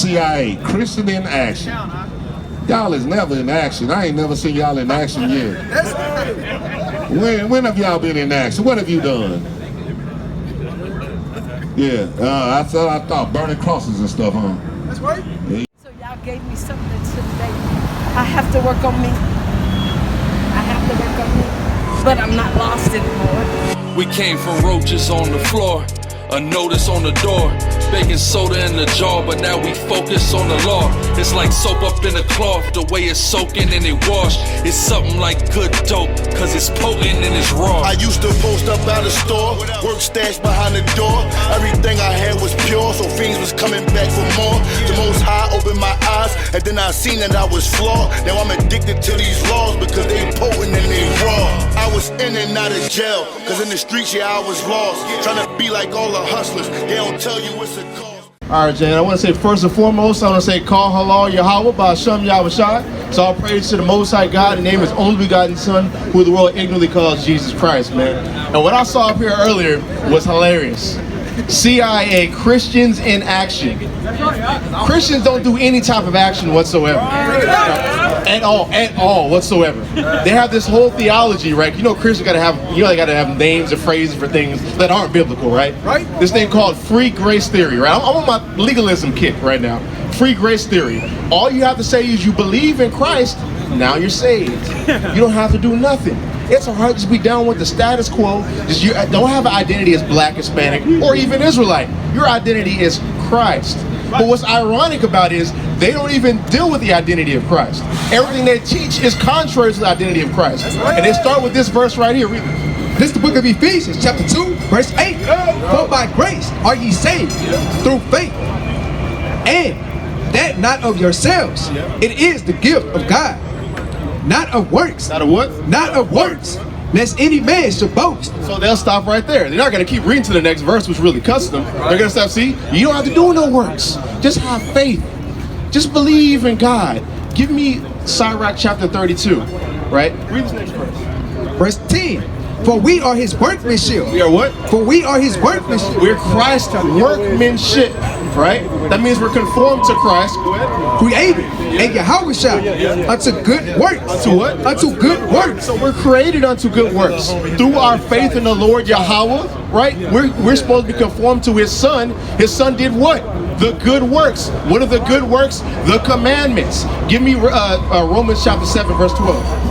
CIA, Christian in action. Y'all is never in action. I ain't never seen y'all in action yet. When have y'all been in action? What have you done? Yeah, I thought burning crosses and stuff, huh? That's right. Yeah. So y'all gave me something today. I have to work on me. I have to work on me. But I'm not lost anymore. We came from roaches on the floor, a notice on the door, baking soda in the jar, but now we focus on the law. It's like soap up in a cloth, the way it's soaking and it wash. It's something like good dope, cause it's potent and it's raw. I used to post up out the store, work stashed behind the door. Everything I had was pure, so fiends was coming back for more. The Most High opened my eyes, and then I seen that I was flawed. Now I'm addicted to these laws because they potent and they raw. I was in and out of jail, cause in the streets, yeah, I was lost. Trying to be like all the hustlers, they don't tell you what's the cost. All right, Jan, I want to say first and foremost, I want to say call halal Yahweh by Hashem Yahushai. So all praise to the Most High God. The name is only begotten Son, who the world ignorantly calls Jesus Christ, man. And what I saw up here earlier was hilarious. CIA, Christians in action. Christians don't do any type of action whatsoever. At all whatsoever. They have this whole theology, right? You know, Christians gotta have, they gotta have names and phrases for things that aren't biblical, right? Right. This thing called free grace theory, right? I'm on my legalism kick right now. Free grace theory. All you have to say is you believe in Christ, now you're saved. You don't have to do nothing. It's hard to just be down with the status quo. Just you don't have an identity as Black, Hispanic, or even Israelite. Your identity is Christ. But what's ironic about it is they don't even deal with the identity of Christ. Everything they teach is contrary to the identity of Christ. And they start with this verse right here. Read it. This is the book of Ephesians, chapter 2, verse 8. For by grace are ye saved through faith, and that not of yourselves. It is the gift of God, not of works. Not of what? Not of works, lest any man should boast. So they'll stop right there. They're not going to keep reading to the next verse, which really cuts them. They're going to stop, see, you don't have to do no works. Just have faith. Just believe in God. Give me SICARRI chapter 32, right? Read this next verse. Verse 10. For we are his workmanship. We are what? For we are his workmanship. We're Christ's workmanship, right? That means we're conformed to Christ. Created in Yahushua unto good works. Unto what? Unto good works. So we're created unto good works. Through our faith in the Lord Yahweh, right? We're supposed to be conformed to his Son. His Son did what? The good works. What are the good works? The commandments. Give me Romans chapter 7, verse 12.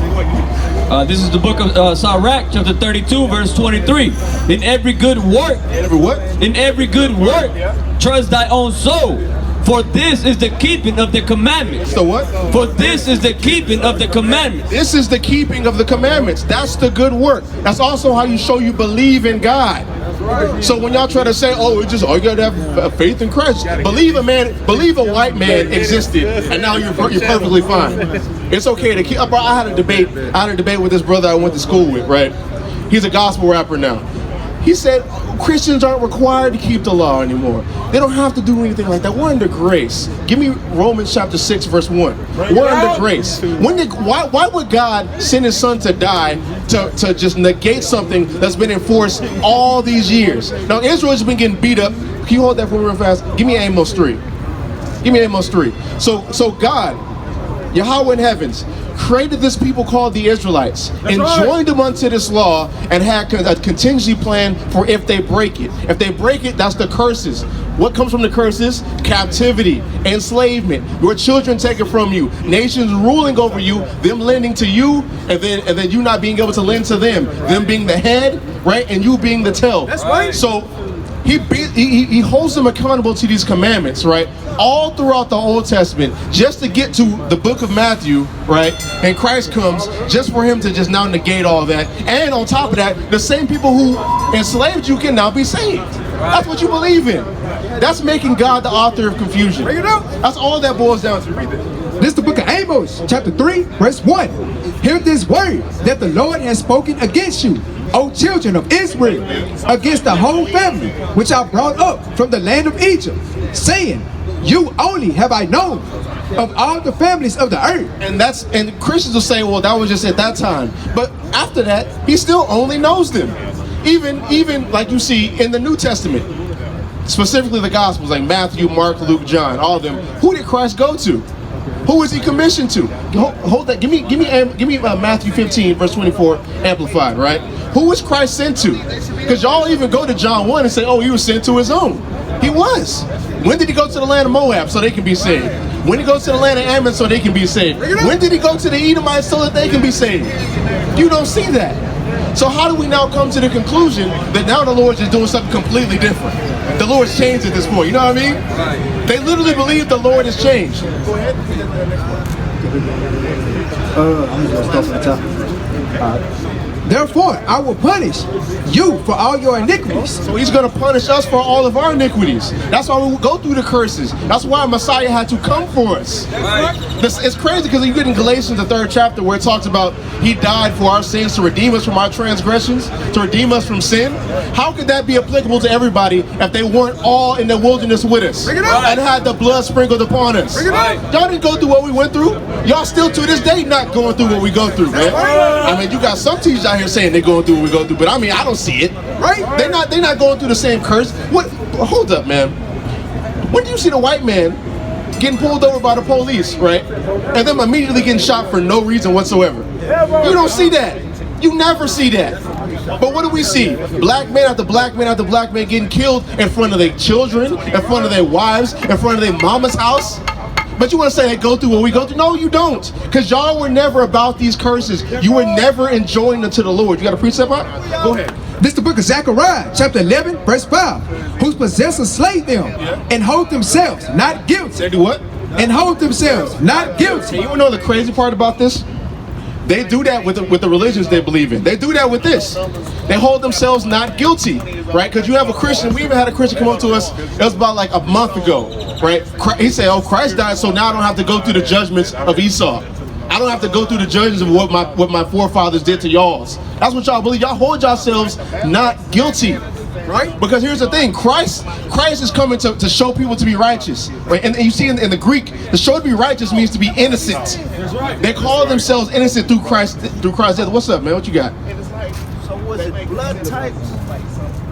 This is the book of SICARRI, chapter 32, verse 23. In every good work, every what? In every good work, trust thy own soul. For this is the keeping of the commandments. So what? For this is the keeping of the commandments. This is the keeping of the commandments. That's the good work. That's also how you show you believe in God. So when y'all try to say, oh, it's just, oh, you gotta have faith in Christ. Believe a white man existed, and now you're perfectly fine. It's okay to keep. I had a debate with this brother I went to school with, right? He's a gospel rapper now. He said Christians aren't required to keep the law anymore. They don't have to do anything like that. We're under grace. Give me Romans chapter 6, verse 1. We're under grace. Why would God send his Son to die to just negate something that's been enforced all these years? Now Israel's been getting beat up. Can you hold that for me real fast? Give me Amos 3. Give me Amos 3. So God, Yahweh in heavens, created this people called the Israelites and joined them unto this law and had a contingency plan for if they break it. If they break it, that's the curses. What comes from the curses? Captivity, enslavement, your children taken from you, nations ruling over you, them lending to you, and then you not being able to lend to them being the head, right, and you being the tail. That's right. So he holds them accountable to these commandments, right? All throughout the Old Testament, just to get to the book of Matthew, right? And Christ comes just for him to just now negate all that. And on top of that, the same people who enslaved you can now be saved. That's what you believe in. That's making God the author of confusion. That's all that boils down to. Read it. This is the book of Amos, chapter 3, verse 1. Hear this word that the Lord has spoken against you, O children of Israel, against the whole family which I brought up from the land of Egypt, saying, you only have I known of all the families of the earth. And Christians will say, well, that was just at that time. But after that, he still only knows them. Even like you see in the New Testament. specifically the Gospels, like Matthew, Mark, Luke, John, all of them, who did Christ go to? Who was he commissioned to? Hold that. Give me Matthew 15, verse 24, amplified, right? Who was Christ sent to? Because y'all even go to John 1 and say, oh, he was sent to his own. He was. When did he go to the land of Moab so they can be saved? When did he go to the land of Ammon so they can be saved? When did he go to the Edomites so that they can be saved? You don't see that. So how do we now come to the conclusion that now the Lord's just doing something completely different? The Lord's changed at this point, you know what I mean? They literally believe the Lord has changed. Go ahead. I'm just gonna start from the top. Therefore, I will punish you for all your iniquities. So he's going to punish us for all of our iniquities. That's why we will go through the curses. That's why Messiah had to come for us. It's crazy because you get in Galatians, the 3rd chapter, where it talks about he died for our sins to redeem us from our transgressions, to redeem us from sin. How could that be applicable to everybody if they weren't all in the wilderness with us and had the blood sprinkled upon us? Y'all didn't go through what we went through. Y'all still to this day not going through what we go through, man. I mean, you got some teachers out here saying they're going through what we go through, but I mean, I don't see it. Right? They're not going through the same curse. What? Hold up, man. When do you see the white man getting pulled over by the police, right? And then immediately getting shot for no reason whatsoever? You don't see that. You never see that. But what do we see? Black man after black man after black man getting killed in front of their children, in front of their wives, in front of their mama's house. But you want to say they go through what we go through? No, you don't. Because y'all were never about these curses. You were never enjoying them to the Lord. You got a precept on? Go ahead. This is the book of Zechariah, chapter 11, verse 5. Whose possessors slay them and hold themselves not guilty. They do what? And hold themselves not guilty. You know the crazy part about this? They do that with the religions they believe in. They do that with this. They hold themselves not guilty, right? Because you have a Christian. We even had a Christian come up to us. It was about like a month ago, right? He said, "Oh, Christ died, so now I don't have to go through the judgments of Esau. I don't have to go through the judgments of what my forefathers did to y'all's." That's what y'all believe. Y'all hold yourselves not guilty. Right? Because here's the thing, Christ is coming to show people to be righteous. Right? And you see in the Greek, to show to be righteous means to be innocent. They call themselves innocent through Christ's death. What's up, man? What you got? So was it blood types,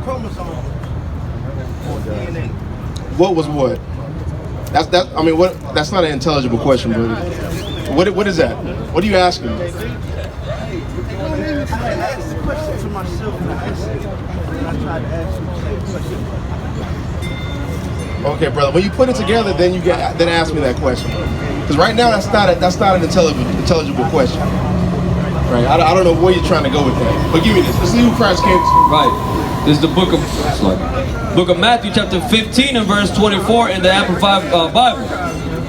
chromosome, or DNA? What was what? I mean, what? That's not an intelligible question, brother. What is that? What are you asking? I asked the question to myself and I answered it. I tried to ask you the same question. Okay, brother. When you put it together, then ask me that question. Because right now, that's not an intelligible question. Right? I don't know where you're trying to go with that. But give me this. Let's see who Christ came to. Right. This is the book of Matthew, chapter 15 and verse 24 in the Amplified Bible.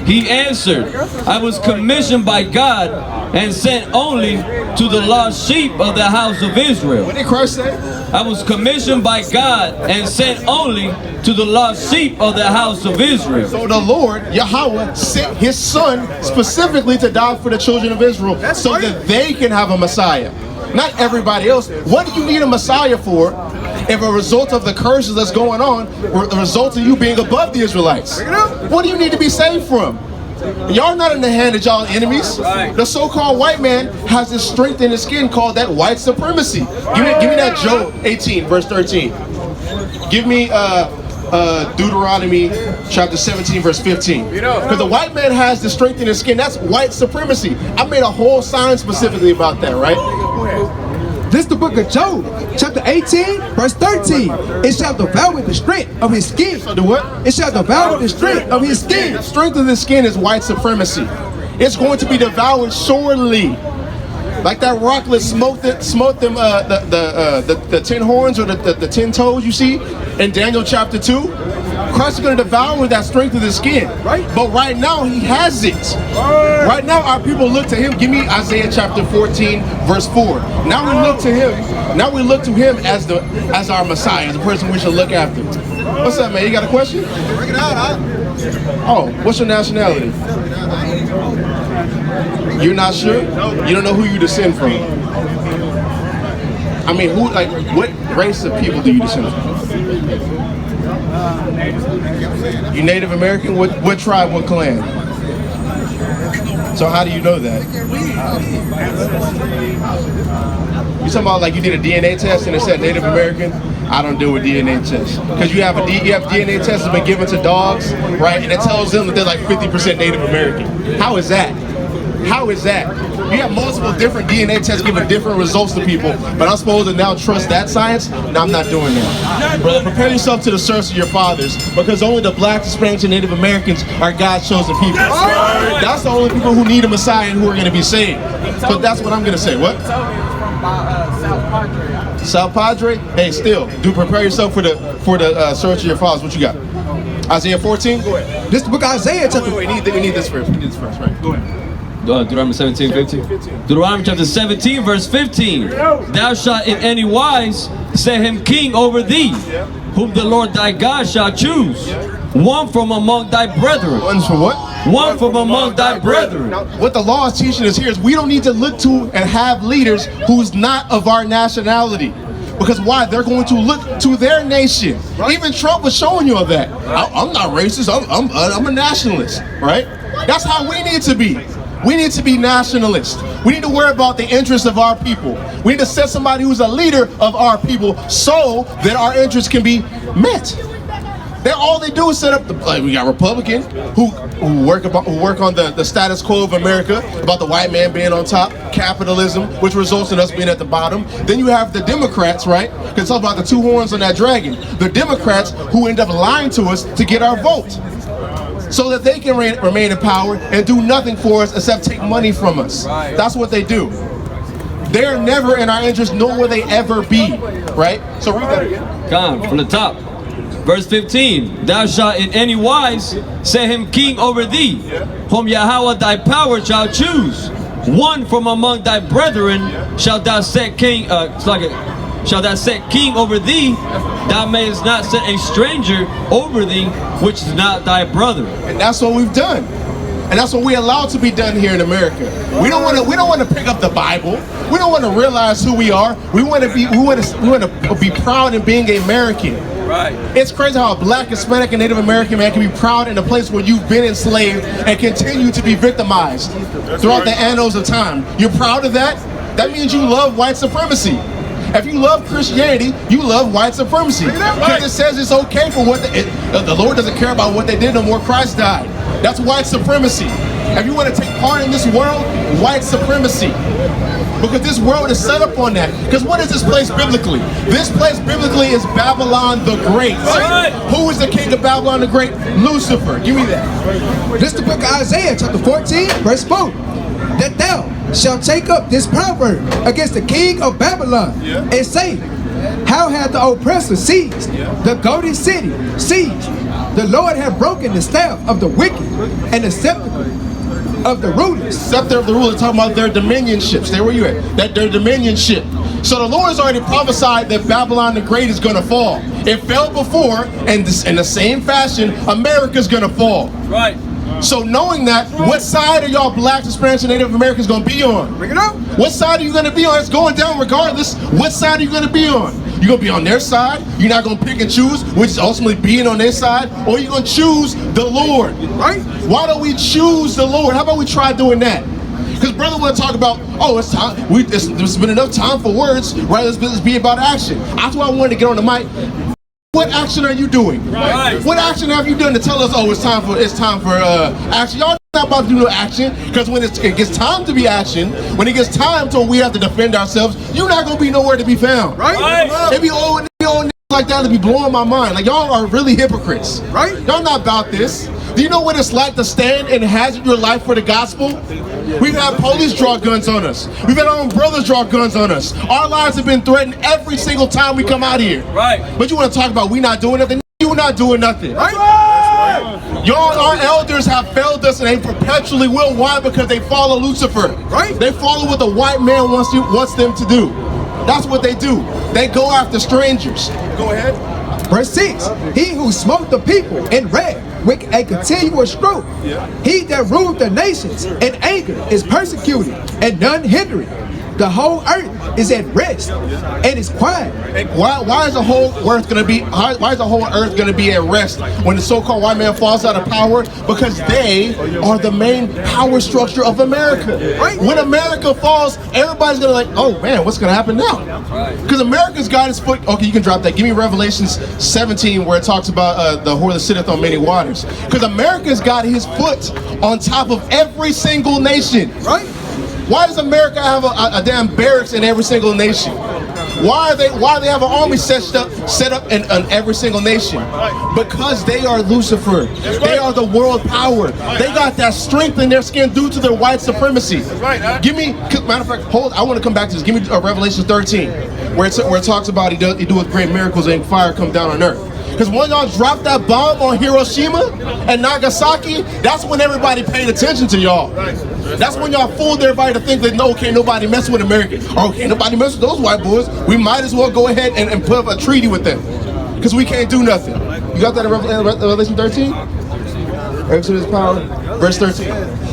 He answered, "I was commissioned by God and sent only to the lost sheep of the house of Israel." What did Christ say? I was commissioned by God and sent only to the lost sheep of the house of Israel. So the Lord, Yahweh, sent his son specifically to die for the children of Israel so that they can have a Messiah. Not everybody else. What do you need a Messiah for if a result of the curses that's going on, a result of you being above the Israelites? What do you need to be saved from? Y'all not in the hand of y'all enemies. The so-called white man has this strength in his skin called that white supremacy. Give me that Job 18, verse 13. Give me Deuteronomy chapter 17, verse 15. Because the white man has the strength in his skin. That's white supremacy. I made a whole sign specifically about that, right? This is the book of Job, chapter 18, verse 13. It shall devour the strength of his skin. So do what? It shall devour the strength of his skin. The strength of the skin is white supremacy. It's going to be devoured surely. Like that rock that smote them the 10 horns or the 10 toes you see in Daniel chapter 2. Christ is going to devour that strength of the skin. Right. But right now he has it. Right now our people look to him. Give me Isaiah chapter 14 verse 4. Now we look to him. Now we look to him as our Messiah, as the person we should look after. What's up, man? You got a question? Bring it out, huh? Oh, what's your nationality? You're not sure? You don't know who you descend from? I mean, what race of people do you descend from? You Native American? What tribe, what clan? So how do you know that? You talking about like you did a DNA test and it said Native American? I don't do a DNA test because you have DNA tests that have been given to dogs, right? And it tells them that they're like 50% Native American. How is that? How is that? You have multiple different DNA tests giving different results to people, but I'm supposed to now trust that science? No, I'm not doing that. Brother, prepare yourself to the search of your fathers, because only the Blacks, Hispanics, and Native Americans are God's chosen people. That's the only people who need a Messiah and who are going to be saved. So that's what I'm going to say. What? South Padre. South Padre? Hey, still, do prepare yourself for the search of your fathers. What you got? Isaiah 14? Go ahead. This is the book of Isaiah. We need this first. We need this first, right? Go ahead. Deuteronomy 17, 15. Deuteronomy chapter 17, verse 15. Thou shalt in any wise set him king over thee, whom the Lord thy God shall choose, one from among thy brethren. One from what? One from among thy brethren. Now, what the law is teaching us here is we don't need to look to and have leaders who's not of our nationality. Because why? They're going to look to their nation. Even Trump was showing you of that. I'm not racist. I'm a nationalist, right? That's how we need to be. We need to be nationalists. We need to worry about the interests of our people. We need to set somebody who's a leader of our people so that our interests can be met. All they do is set up we got Republicans who work on the status quo of America, about the white man being on top, capitalism, which results in us being at the bottom. Then you have the Democrats, right? Because it's all about the two horns on that dragon. The Democrats who end up lying to us to get our vote, so that they can remain in power and do nothing for us except take money from us. That's what they do. They're never in our interest, nor will they ever be, right? So read that again. Come on, from the top. Verse 15. Thou shalt in any wise set him king over thee, whom Yahweh thy power shall choose. One from among thy brethren shalt thou set king, shall thou set king over thee. Thou mayest not set a stranger over thee, which is not thy brother. And that's what we've done. And that's what we allow to be done here in America. We don't want to pick up the Bible. We don't want to realize who we are. We want to be proud in being an American. Right. It's crazy how a Black, Hispanic, and Native American man can be proud in a place where you've been enslaved and continue to be victimized throughout the annals of time. You're proud of that? That means you love white supremacy. If you love Christianity, you love white supremacy. Because it says it's okay for what the Lord doesn't care about what they did no more. Christ died. That's white supremacy. If you want to take part in this world, white supremacy. Because this world is set up on that. Because what is this place biblically? This place biblically is Babylon the Great. Right. Who is the king of Babylon the Great? Lucifer. Give me that. This is the book of Isaiah, chapter 14, verse 4. That thou shalt take up this proverb against the king of Babylon, and say, how hath the oppressor seized the golden city? Seized. The Lord hath broken the staff of the wicked and the scepter of the rulers. Scepter of the rulers, talking about their dominionship. Stay where you at. That their dominionship. So the Lord has already prophesied that Babylon the Great is going to fall. It fell before, and in the same fashion, America's going to fall. Right. So knowing that, what side are y'all Blacks, Hispanics, and Native Americans going to be on? Bring it up. What side are you going to be on? It's going down regardless. What side are you going to be on? You're going to be on their side? You're not going to pick and choose, which is ultimately being on their side? Or you're going to choose the Lord? Right? Why don't we choose the Lord? How about we try doing that? Because brother want to talk about, oh, it's time. There's been enough time for words, right? Let's be about action. That's why I wanted to get on the mic. What action are you doing? Right. What action have you done to tell us, oh, it's time for action? Y'all not about to do no action, because when it gets time to be action, when it gets time to we have to defend ourselves, you're not gonna be nowhere to be found. Right? It be old like that to be blowing my mind. Like, y'all are really hypocrites. Right? Y'all not about this. Do you know what it's like to stand and hazard your life for the gospel? We've had police draw guns on us. We've had our own brothers draw guns on us. Our lives have been threatened every single time we come out here. Right. But you want to talk about we not doing nothing? You're not doing nothing. Right? Y'all, our elders have failed us, and they perpetually will. Why? Because they follow Lucifer. Right? They follow what the white man wants them to do. That's what they do. They go after strangers. Go ahead. Verse 6. He who smote the people in wrath with a continuous stroke. He that ruled the nations in anger is persecuted, and none hindering. The whole earth is at rest and is quiet. Why is the whole earth gonna be? Why is the whole earth gonna be at rest when the so-called white man falls out of power? Because they are the main power structure of America. When America falls, everybody's gonna like, oh man, what's gonna happen now? Because America's got its foot. Okay, you can drop that. Give me Revelations 17 where it talks about the whore that sitteth on many waters. Because America's got his foot on top of every single nation. Right? Why does America have a damn barracks in every single nation? Why do they have an army set up in every single nation? Because they are Lucifer. They are the world power. They got that strength in their skin due to their white supremacy. Give me, matter of fact, I want to come back to this. Give me Revelation 13, where it talks about he doeth great miracles and fire come down on earth. Because when y'all dropped that bomb on Hiroshima and Nagasaki, that's when everybody paid attention to y'all. That's when y'all fooled everybody to think that no, can't nobody mess with America. Or can't nobody mess with those white boys. We might as well go ahead and put up a treaty with them. Because we can't do nothing. You got that in Revelation 13? Exodus power, verse 13.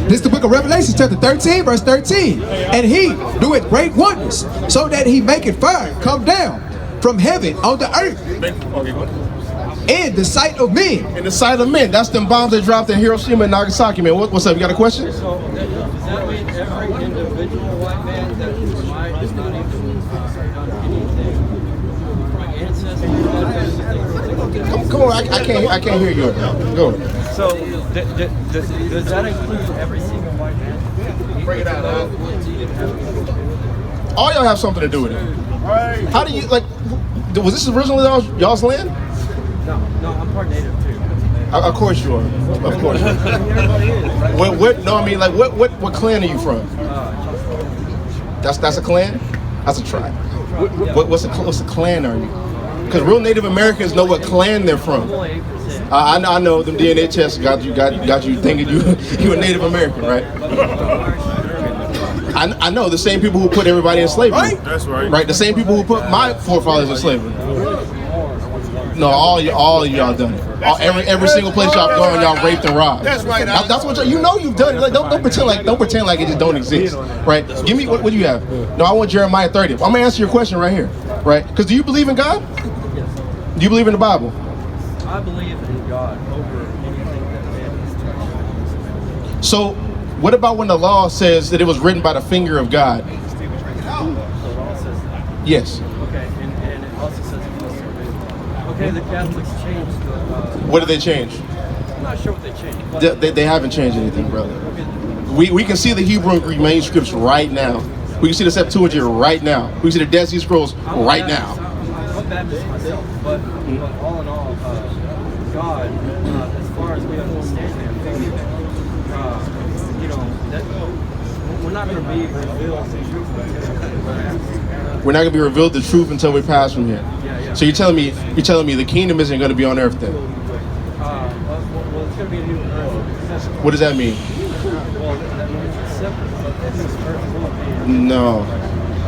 This is the book of Revelation, chapter 13, verse 13. And he doeth great wonders, so that he maketh fire come down from heaven on the earth. In the sight of men. In the sight of men. That's them bombs they dropped in Hiroshima and Nagasaki, man. What's up? You got a question? So, does that mean every individual white man that might is not even anything from ancestors? Come on, I can't hear you. Go. So, does that include every single white man? Break it out. All y'all have something to do with it. How do you, like, was this originally y'all's land? No, I'm part native too. Of course you are. Of course. No, I mean, like, what clan are you from? That's a clan? That's a tribe. What's a clan are you? Because real Native Americans know what clan they're from. I know them DNA tests got you thinking you a Native American, right? I know the same people who put everybody in slavery. Right? That's right. Right, the same people who put my forefathers in slavery. No, all of y'all done it. Every single place y'all gone, y'all raped and robbed. That's right. That's what you know you've done it. Like, don't pretend like it just don't exist. Right? Give me what do you have? No, I want Jeremiah 30. I'm gonna answer your question right here. Right? Because do you believe in God? Yes. Do you believe in the Bible? I believe in God over anything that man has touched. So, what about when the law says that it was written by the finger of God? The law says that. Yes. Okay, and it also says it must surrender. Okay, the Catholics changed the... What did they change? I'm not sure what they changed. They haven't changed anything, brother. We can see the Hebrew and Greek manuscripts right now. We can see the Septuagint right now. We can see the Dead Sea Scrolls right now. I'm a Baptist myself, but all in all, God, as far as we understand him, we're not going to be revealed the truth until we're not going to be revealed the truth until we pass from here. Yeah. So you're telling me the kingdom isn't going to be on earth then? Well, it's going to be a new earth. What does that mean? Well, that means it's separate. This earth will be. No.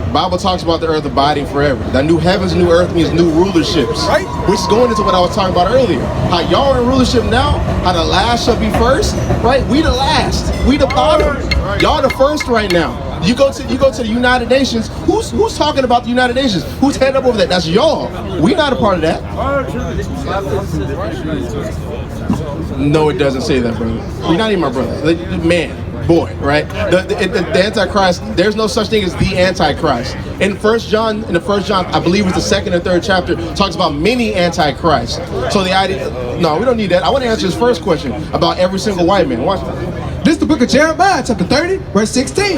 The Bible talks about the earth abiding forever. That new heavens, new earth means new rulerships. Right. Which is going into what I was talking about earlier. How y'all are in rulership now, how the last shall be first, right? We the last. We the bottom. Y'all the first right now. You go to the United Nations. Who's talking about the United Nations? Who's head up over that? That's y'all. We not a part of that. No, it doesn't say that, brother. You're not even my brother. Man. Boy, right? The Antichrist, there's no such thing as the Antichrist. In the first John, I believe it's the second and third chapter, talks about many Antichrists. So the idea, no, we don't need that. I want to answer his first question about every single white man. Watch that. This is the book of Jeremiah, chapter 30, verse 16.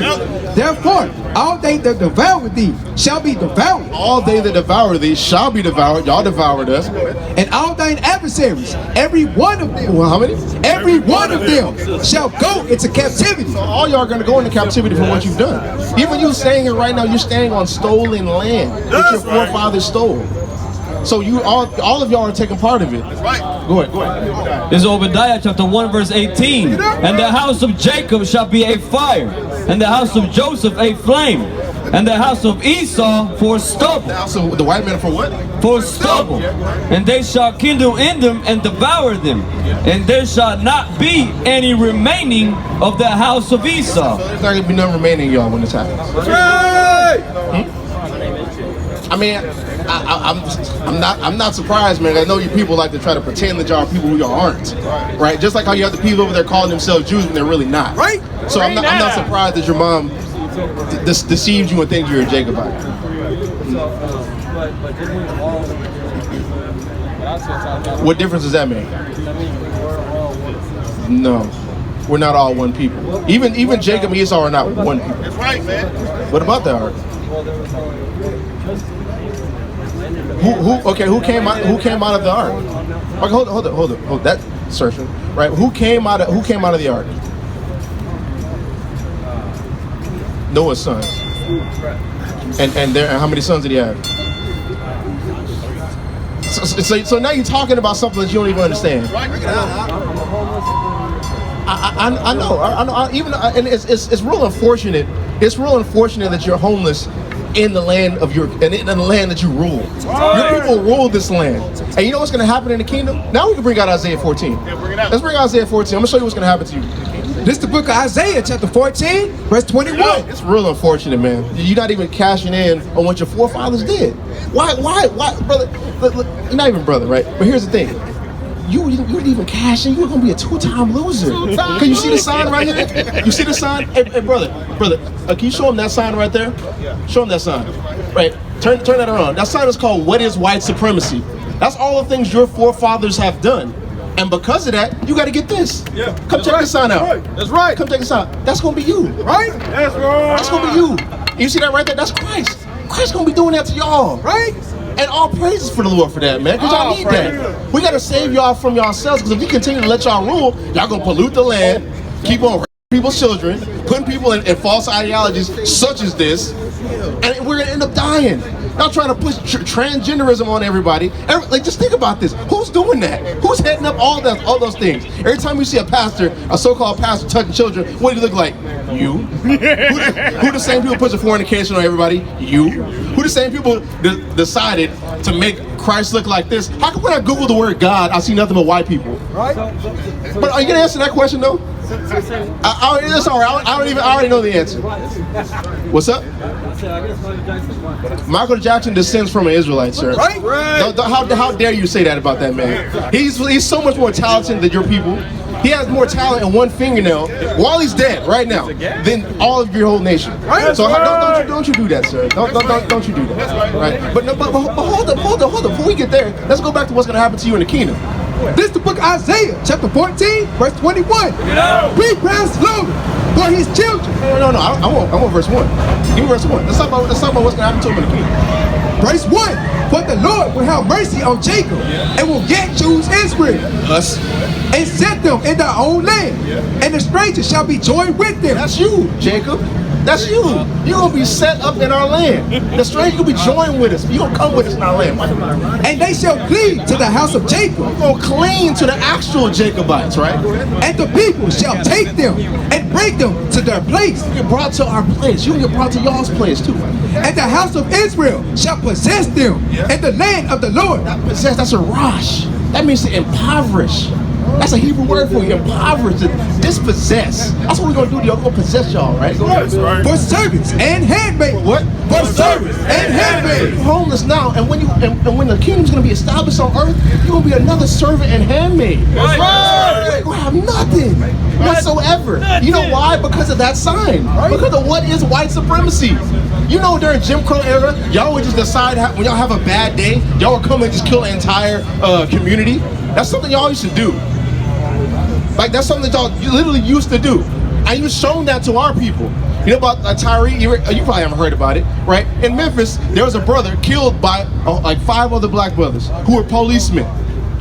Therefore, all they that devour thee shall be devoured. All they that devour thee shall be devoured. Y'all devoured us. And all thine adversaries, every one of them. Well, how many? Every one of them shall go into captivity. So all y'all are going to go into captivity for what you've done. Even you staying here right now, you're staying on stolen land that your forefathers stole. So you all of y'all are taking part of it. Right. Go ahead. This is Obadiah chapter 1 verse 18. And the house of Jacob shall be a fire, and the house of Joseph a flame. and the house of Esau for stubble. So the white men for what? For stubble. And they shall kindle in them and devour them. And there shall not be any remaining of the house of Esau. So there's not going to be none remaining, y'all, when this happens. That's right! I mean, I'm not surprised, man. I know you people like to try to pretend that y'all are people who y'all aren't, right? Just like how you have the people over there calling themselves Jews when they're really not, Right? So I'm not surprised that your mom deceived you and thinks you're a Jacobite. What difference does that make? No, we're not all one people. Even Jacob and Esau are not one people. That's right, man. What about that, Art? Who came out of the ark? Okay, hold it. That assertion, right? Who came out of the ark? Noah's sons. And how many sons did he have? So now you're talking about something that you don't even understand. I know. Even and it's real unfortunate. It's real unfortunate that you're homeless in the land of in the land that you rule. Your people rule this land. And you know what's going to happen in the kingdom? Now we can bring out Isaiah 14. Let's bring out Isaiah 14. I'm going to show you what's going to happen to you. This is the book of Isaiah, chapter 14, verse 21. It's real unfortunate, man. You're not even cashing in on what your forefathers did. Why, brother? Look, you're not even brother, right? But here's the thing. You didn't even cash in. You're gonna be a two-time loser. Can you see the sign right here? You see the sign? Hey, brother, can you show him that sign right there? Show him that sign. Right. Turn that around. That sign is called "What is White Supremacy?" That's all the things your forefathers have done, and because of that, you got to get this. Yeah. Come check this sign out. That's right. Come check this out. That's gonna be you. Right? That's right. That's gonna be you. You see that right there? That's Christ. Christ's gonna be doing that to y'all. Right? And all praises for the Lord for that, man, because y'all need that. We got to save y'all from yourselves, because if we continue to let y'all rule, y'all going to pollute the land, keep on raping people's children, putting people in false ideologies such as this, and we're going to end up dying. Y'all trying to push transgenderism on everybody. Like, just think about this. Who's doing that? Who's heading up all those things? Every time you see a pastor, a so-called pastor touching children, what do you look like? You. Who the same people pushing fornication on everybody? You. Who the same people decided to make Christ look like this? How come when I Google the word God, I see nothing but white people? Right? But are you gonna answer that question though? It's all right. I already know the answer. What's up? Michael Jackson descends from an Israelite, sir. Right? How dare you say that about that man? He's so much more talented than your people. He has more talent in one fingernail while he's dead right now than all of your whole nation. Right? So don't you do that, sir? Don't you do that? Right? But hold up. Before we get there, let's go back to what's going to happen to you in the kingdom. This is the book of Isaiah, chapter 14, verse 21. We press slowly for his children. No. I want verse 1. Give me verse 1. Let's talk about what's going to happen to him in the kingdom. Verse 1. For the Lord will have mercy on Jacob and will yet choose Israel. Us. And set them in their own land. And the stranger shall be joined with them. That's you, Jacob. That's you. You're going to be set up in our land. The stranger will be joined with us. You're going to come with us in our land. And they shall cleave to the house of Jacob. We're going to cling to the actual Jacobites, right? And the people shall take them and bring them to their place. You get brought to our place. You get brought to y'all's place too. And the house of Israel shall possess them in the land of the Lord. Not possess, that's a rosh. That means to impoverish. That's a Hebrew word for you, impoverish, to dispossess. That's what we're going to do to y'all. We're going to possess y'all, right? For servants and handmaids. What? For servants and handmaids. You're homeless now, and when the kingdom's going to be established on earth, you're going to be another servant and handmaid. That's right. You're going to have nothing whatsoever. You know why? Because of that sign. Because of what is white supremacy. You know, during Jim Crow era, y'all would just decide when y'all have a bad day, y'all would come and just kill an entire community. That's something y'all used to do. Like, that's something that y'all literally used to do. And you've shown that to our people. You know about Tyree? You probably haven't heard about it, right? In Memphis, there was a brother killed by like 5 other black brothers who were policemen,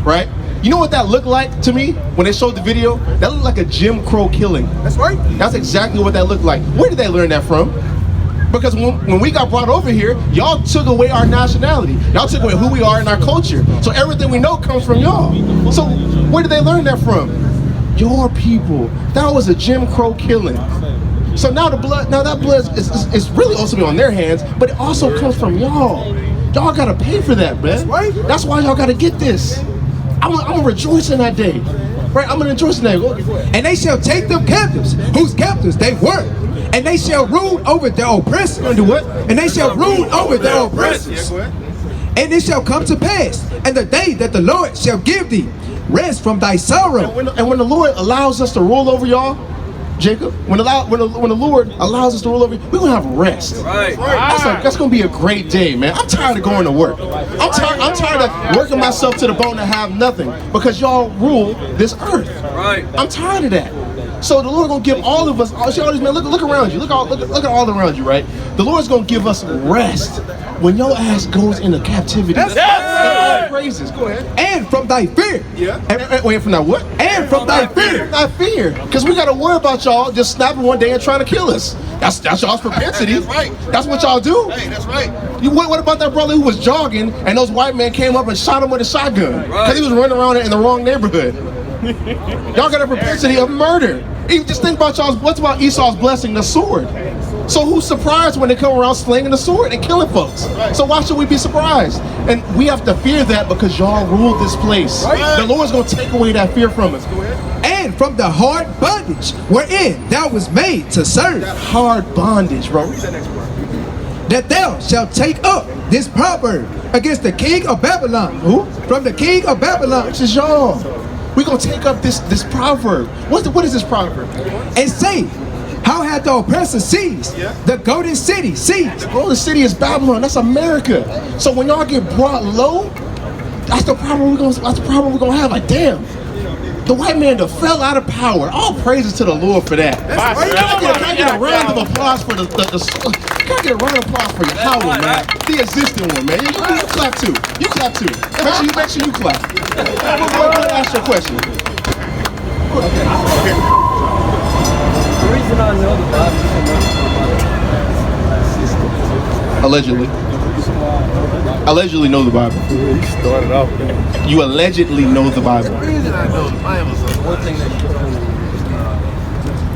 right? You know what that looked like to me when they showed the video? That looked like a Jim Crow killing. That's right. That's exactly what that looked like. Where did they learn that from? Because when we got brought over here, y'all took away our nationality. Y'all took away who we are and our culture. So everything we know comes from y'all. So where did they learn that from? Your people. That was a Jim Crow killing. So now that blood is really ultimately on their hands, but it also comes from y'all. Y'all gotta pay for that, man. Right? That's why y'all gotta get this. I'm gonna rejoice in that day. Right? I'm gonna rejoice in that day. And they shall take them captives, whose captives they were. And they shall rule over their oppressors. Gonna do what? And they shall rule over their oppressors. And it shall come to pass, and the day that the Lord shall give thee rest from thy sorrow. And when the Lord allows us to rule over y'all, Jacob, when the Lord allows us to rule over you, we're gonna have rest. Right. That's gonna be a great day, man. I'm tired of going to work. I'm tired of working myself to the bone and have nothing because y'all rule this earth. Right. I'm tired of that. So the Lord gonna give all of us. See all these men. Look around you. Look at all around you. Right. The Lord's gonna give us rest when your ass goes into captivity. Yes. Praises. Go ahead. And from thy fear. Yeah. And wait, from that what? And from thy fear. From thy fear. Because we gotta worry about y'all just snapping one day and trying to kill us. That's y'all's propensity. That's right. That's what y'all do. Hey, that's right. What about that brother who was jogging and those white men came up and shot him with a shotgun because he was running around in the wrong neighborhood? Y'all got a propensity of murder. Even just think about what's about Esau's blessing, the sword. So who's surprised when they come around slinging the sword and killing folks? So why should we be surprised? And we have to fear that because y'all rule this place. The Lord's gonna take away that fear from us. Go ahead. And from the hard bondage wherein thou was made to serve. That hard bondage, bro. That thou shalt take up this proverb against the king of Babylon. Who? From the king of Babylon. Which is y'all. We're gonna take up this proverb. What is this proverb? And say, how had the oppressor seized the golden city seized? The golden city is Babylon. That's America. So when y'all get brought low, that's the problem we're gonna have. Like, damn, the white man that fell out of power. All praises to the Lord for that. Can I get a round of applause for can I get a round of applause for Yahweh, man? The existing one, man. You clap too. You clap too. Make sure you clap. I'm gonna ask you a question. Okay. The reason I know the Bible so much Allegedly know the Bible. You started off there. You allegedly know the Bible. The reason I know the Bible is one thing that you told me is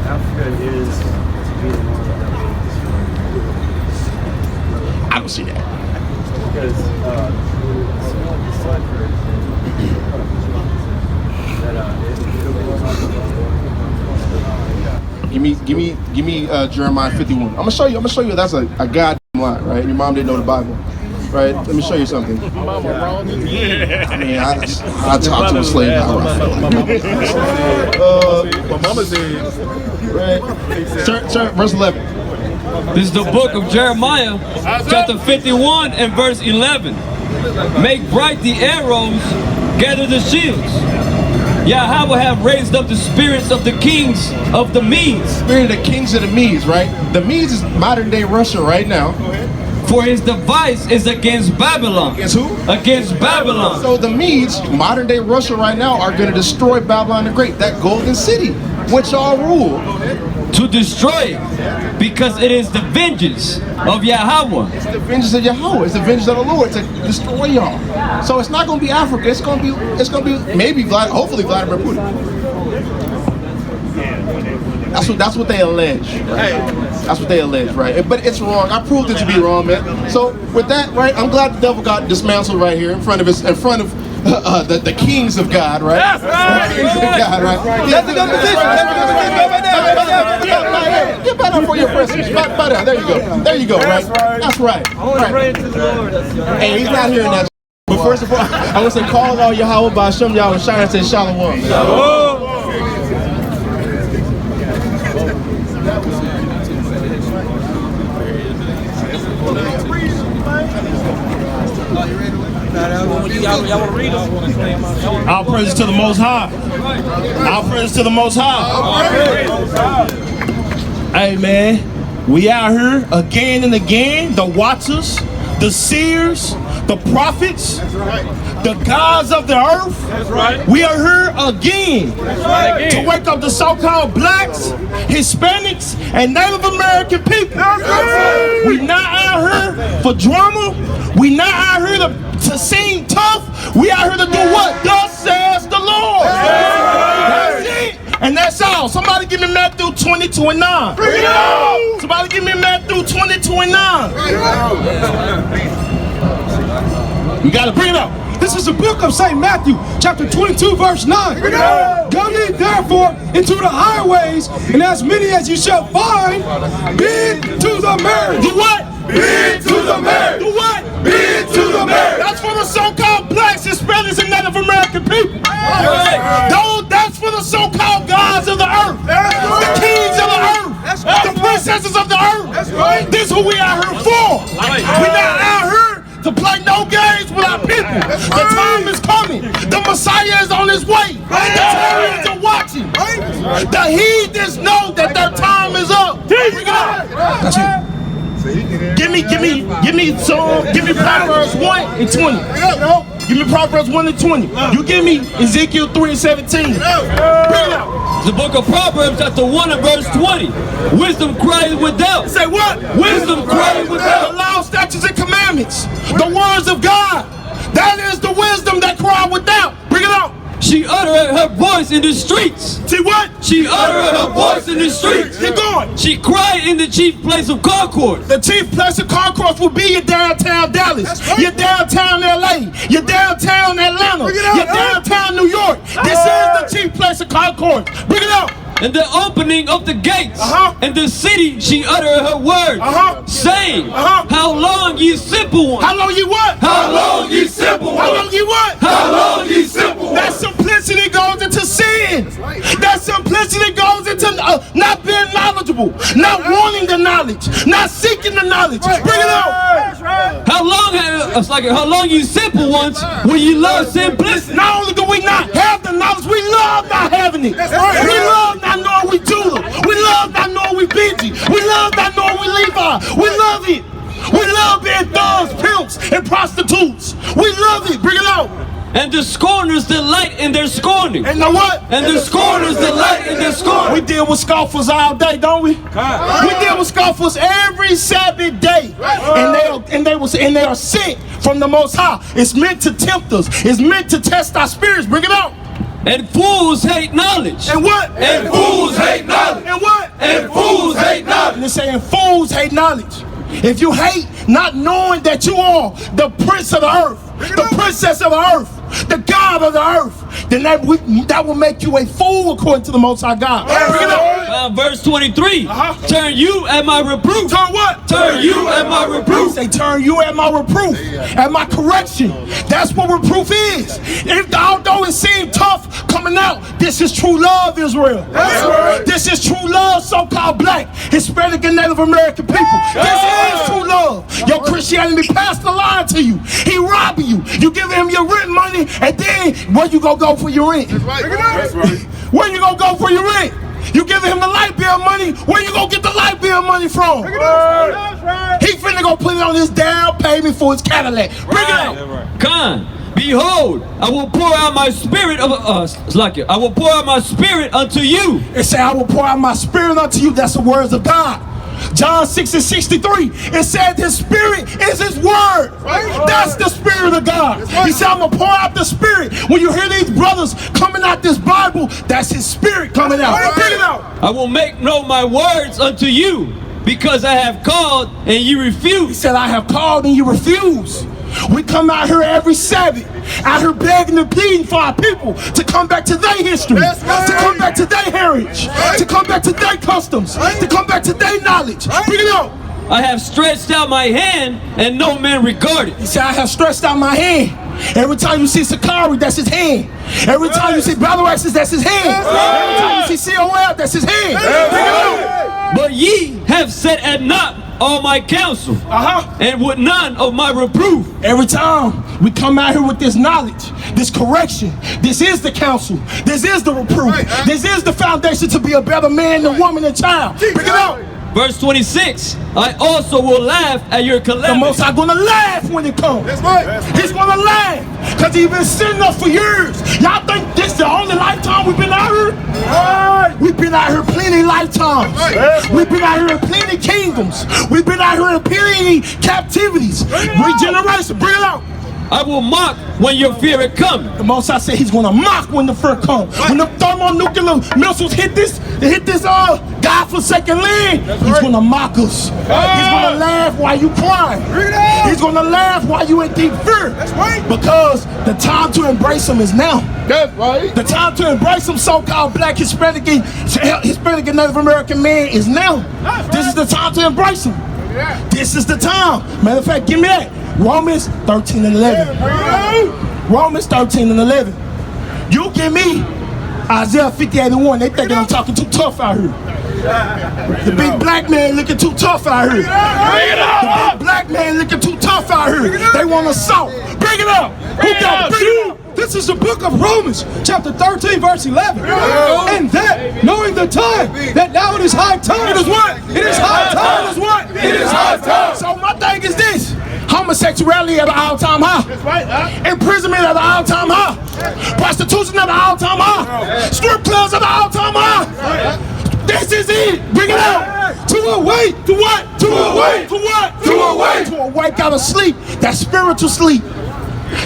Africa is to be the one I don't see that. because small decipher Give me Jeremiah 51. I'm gonna show you that's a goddamn lie, right? Your mom didn't know the Bible, right? Let me show you something. I mean, I talked to a slave hour. my mama said, Right. Turn verse 11. This is the book of Jeremiah, chapter 51 and verse 11. Make bright the arrows, gather the shields. Yahweh have raised up the spirits of the kings of the Medes. Spirit of the kings of the Medes, right? The Medes is modern day Russia right now. For his device is against Babylon. Against who? Against Babylon. So the Medes, modern day Russia right now, are going to destroy Babylon the Great, that golden city, which y'all rule. To destroy it, because it is the vengeance of Yahweh. It's the vengeance of Yahweh. It's the vengeance of the Lord to destroy y'all. So it's not going to be Africa. It's going to be maybe hopefully Vladimir Putin. That's what they allege. Right? That's what they allege, right? But it's wrong. I proved it to be wrong, man. So with that, right? I'm glad the devil got dismantled right here in front of the kings of God, right? That's right. The kings of God, right? That's a good position. Get better for your presence. Better. There you go. There you go. Right. That's right. I want to pray into the Lord. Hey, he's not hearing that. But first of all, I want to say, call all Yahweh by Hashem Yahweh Shai and say Shalom. Shalom. All praises to the Most High. All praises to the Most High. Hey man, we out here again and again. The watchers, the seers, the prophets, the gods of the earth. We are here again to wake up the so-called blacks, Hispanics, and Native American people. We not out here for drama. We not out here to seem tough. We out here to do what? Thus says the Lord. That's it. And that's all. Somebody give me Matthew 20:20. 22 and 9. Bring it out. Somebody give me Matthew 22 and 9. You gotta bring it out. This is the book of St. Matthew, chapter 22, verse 9. Go ye therefore into the highways, and as many as you shall find, bid to the marriage. Do what? Bid to the marriage. Do what? Bid to the marriage. That's for the so-called blacks, Hispanics, and Native American people. That's for the so-called gods of the earth. The kings of the earth. The princesses of the earth. This is who we are here for. We're not out here to play no games with our people. The time is coming. The Messiah is on his way. The terrorists are watching. The heathens know that their time is up. Bring it up. That's it. Give me Proverbs 1 and 20. Give me Proverbs 1 and 20. You give me Ezekiel 3 and 17. Bring it out. The book of Proverbs, chapter 1 and verse 20. Wisdom cries without. Say what? Wisdom cries without. The law, statutes, and commandments. The words of God. That is the wisdom that cry without. Bring it out. She uttered her voice in the streets. See what? She uttered her voice in the streets. Keep going. She cried in the chief place of concourse. The chief place of concourse will be your downtown Dallas, your downtown LA, your downtown Atlanta, your downtown New York. This is the chief place of concourse. Bring it out. And the opening of the gates, and the city she uttered her words, saying, how long ye simple ones? How long you what? How long ye simple ones? How long you what? How long ye simple ones? That simplicity goes into sin. That simplicity goes into not being knowledgeable, not wanting the knowledge, not seeking the knowledge. Bring it out. How long you simple ones when you love simplicity? Not only do we not have the knowledge, we love not having it. We love not knowing we Judah. We love not knowing we Benji. We love not knowing we Levi. We love it. We love being thugs, pimps, and prostitutes. We love it. Bring it out. And the scorners delight in their scorning. And the what? And the scorners delight in their scorning. We deal with scoffers all day, don't we? We deal with scoffers every Sabbath day. And they are sent from the Most High. It's meant to tempt us. It's meant to test our spirits. Bring it out. And fools hate knowledge. And what? And fools hate knowledge. And what? And fools hate knowledge. And it's saying fools hate knowledge. If you hate not knowing that you are the prince of the earth, the princess of the earth, the God of the earth, then that will make you a fool according to the Most High God. Bring it up. Verse 23. Turn you at my reproof. Turn what? Turn you at my reproof. Say turn you at my reproof, at my correction. That's what reproof is. Although it seemed tough coming out, this is true love, Israel. This is true love, so-called black, Hispanic, and Native American people. This is true love. Your Christianity passed the line to you. He robbing you. You give him your rent money, and then where you gonna go for your rent? Where you gonna go for your rent? You give him the light bill money, where you gonna get the light bill money from? He finna go put it on his down payment for his Cadillac. Bring it out. Con, behold, I will pour out my spirit I will pour out my spirit unto you. It say, I will pour out my spirit unto you. That's the words of God. John 6 and 63, it said his spirit is his word. That's the spirit of God. He said, I'm going to pour out the spirit. When you hear these brothers coming out this Bible, that's his spirit coming out. Bring it out. I will make known my words unto you, because I have called and you refuse. He said, I have called and you refuse. We come out here every Sabbath, out here begging and pleading for our people to come back to their history, to come back to their heritage, to come back to their customs, to come back to their knowledge. Bring it out. I have stretched out my hand and no man regarded. He said, I have stretched out my hand. Every time you see SICARRI, that's his hand. Every time you see Battle Axes, that's his hand. Every time you see COL, that's his hand. Bring it out. But ye have set at naught all my counsel, and with none of my reproof. Every time we come out here with this knowledge, this correction, this is the counsel, this is the reproof, this is the foundation to be a better man and woman and child. Bring it out. Verse 26, I also will laugh at your calamity. The Most High gonna laugh when it comes. That's right. He's gonna laugh, because he's been sitting up for years. Y'all think this is the only lifetime we've been out here? We've been out here plenty lifetimes. We've been out here in plenty kingdoms. We've been out here in plenty captivities. Regeneration, bring it out. I will mock when your fear it comes. The Most High said he's going to mock when the fear comes. When the thermonuclear missiles hit this God-forsaken land, he's going to mock us. He's going to laugh while you crying. He's going to laugh while you in deep fear. Because the time to embrace him is now. That's right. The time to embrace some so-called black Hispanic and Native American man is now. This is the time to embrace him. This is the time. Matter of fact, give me that. Romans 13 and 11. Romans 13 and 11. You give me Isaiah 58 and 1. They thinking I'm talking too tough out here. The big black man looking too tough out here. The big black man looking too tough out here. They want assault. Bring it up. Who got it? Bring it up. This is the book of Romans, chapter 13, verse 11. And that, knowing the time, that now it is high time. It is what? It is high time. It is what? It is high time. So my thing is this. Homosexuality at an all-time high. Imprisonment at an all-time high. Prostitution at an all-time high. Strip clubs at an all-time high. This is it. Bring it out. To awake. To what? To awake. To what? To awake. To awake out of sleep. That's spiritual sleep.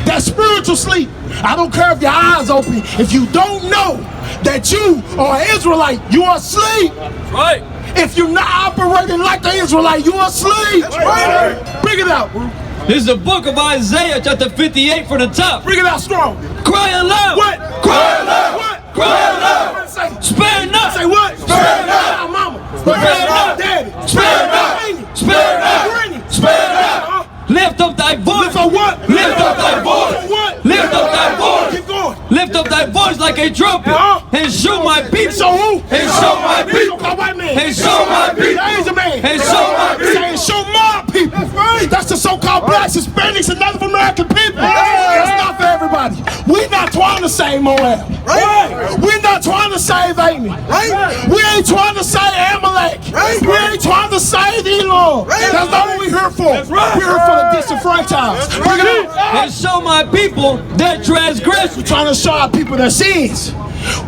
That's spiritual sleep. I don't care if your eyes open. If you don't know that you are an Israelite, you are asleep. Right. If you're not operating like the Israelite, you are asleep. Right. Bring it out, bro. This is the book of Isaiah, chapter 58 from the top. Bring it out strong. Cry aloud. What? Cry aloud. What? Cry aloud. Say, Spare not. say what? Spare not. Mama. Spare not. Daddy. Spare not. Spare not. Granny. Spare not. Lift up thy voice. Lift up what? Lift up thy voice. What? Lift up thy voice. Keep going. Lift up thy voice like a trumpet. And show my people. So who? And show my people. White man. And show my people. Asian man. And show my people. Saying show my people. That's right. That's the so-called blacks, Hispanics, and Native American people. That's not for everybody. We're not trying to save Moab. Right. We're not trying to save Amy. Right. We ain't trying to save Amalek. Right. We ain't trying to save Elon. Right. That's not what we're here for. That's right. We're here for the disenfranchised. Bring it out. And show my people their transgression. We're trying to show our people their sins.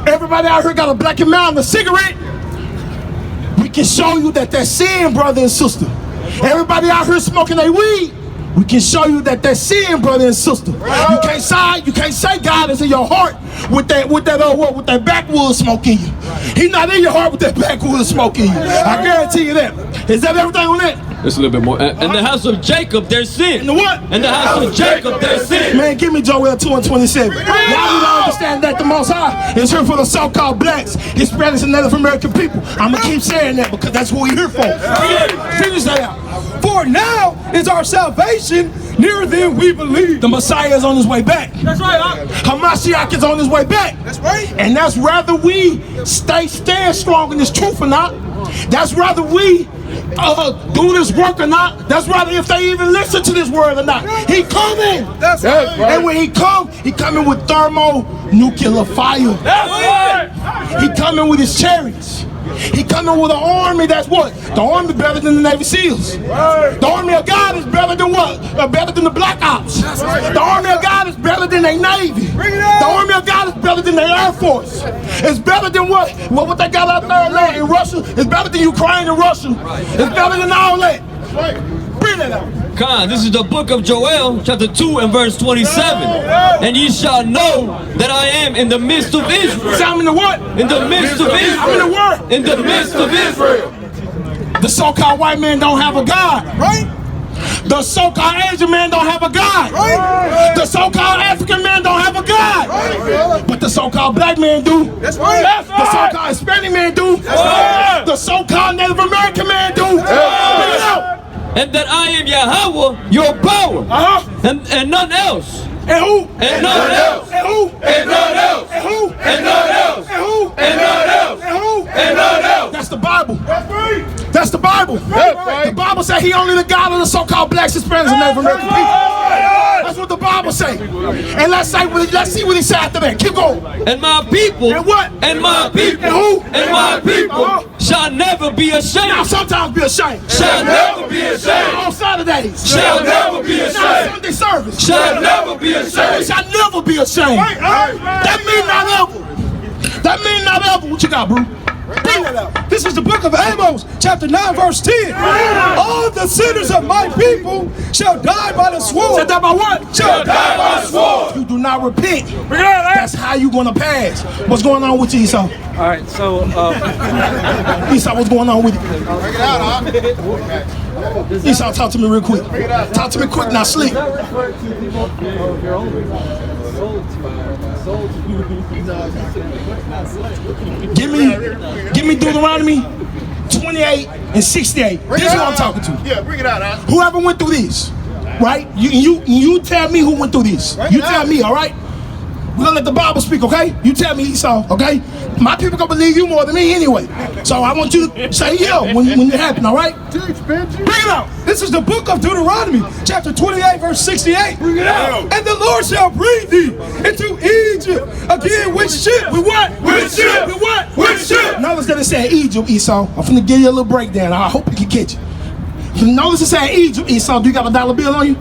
Everybody out here got a black and mild and a cigarette. We can show you that they're sin, brother and sister. Everybody out here smoking their weed. We can show you that they're sin, brother and sister. You can't say God is in your heart with that backwoods smoke in you. He's not in your heart with that backwoods smoke in you. I guarantee you that. Is that everything on that? It's a little bit more. And the house of Jacob, their sin. And the what? And the house of Jacob, their sin. Man, give me Joel 2 and 27. Y'all need to understand that the Most High is here for the so-called blacks, Hispanics, and Native American people. I'm going to keep saying that because that's what we're here for. Finish that out. For now is our salvation nearer than we believe. The Messiah is on his way back. That's right. Hamashiach is on his way back. That's right. And that's whether we stand strong in this truth or not. That's whether we do this work or not. That's whether if they even listen to this word or not. He coming. That's right. And when he coming with thermonuclear fire. That's right. He coming with his chariots. He coming with an army that's what? The army better than the Navy SEALs. The army of God is better than what? Better than the Black Ops. The army of God is better than their Navy. The army of God is better than their Air Force. It's better than what they got out there in Russia. It's better than Ukraine and Russia. It's better than all that. Bring that out. Khan, this is the book of Joel, chapter 2 and verse 27. And ye shall know that I am in the midst of Israel. Say I'm in the what? In the midst of Israel. I'm in the what? In the midst of Israel. The so-called white man don't have a God. Right? The so-called Asian man don't have a God. Right? The so-called African man don't have a God. Right? But the so-called black man do. That's right. The so-called Hispanic man do. That's right. The so-called Native American man do. Bring it out. And that I am Yahweh, your power, and none else. And who? And none else. And who? And none else. And who? And none else. And who? And none else. And who? And none else. That's the Bible. That's the Bible. The Bible says he only the God of the so-called blacks, Hispanics, and Native American people. That's what the Bible say. And let's see what he said after that. Keep going. And my people. And what? And my people. And who? And my people shall never be ashamed. Now sometimes be ashamed. Shall never be ashamed. On Saturdays. Shall never be ashamed. Now Sunday service. Shall never be ashamed. Shall never be ashamed. That means not ever. That means not ever. What you got, bro? Bring that out. This is the book of Amos, chapter 9, verse 10. All the sinners of my people shall die by the sword. Shall die by what? Shall die by the sword. You do not repent. That's how you gonna pass. What's going on with you, Esau? All right, so Esau, what's going on with you? Esau, talk to me real quick. Talk to me quick, now sleep. Give me Deuteronomy 28 and 68. This is what I'm talking to. Yeah, bring it out. Whoever went through this, right? You tell me who went through this. You tell me, all right? We're gonna let the Bible speak, okay? You tell me, Esau, okay? My people gonna believe you more than me anyway. So I want you to say yeah when it happen, all right? Bring it out. This is the book of Deuteronomy, chapter 28, verse 68. Bring it out. And the Lord shall bring thee into Egypt again with ship. With what? With ship. With what? With ship. Notice that it said Egypt, Esau. I'm finna give you a little breakdown. I hope you can catch it. Notice it said Egypt, Esau. Do you got a dollar bill on you?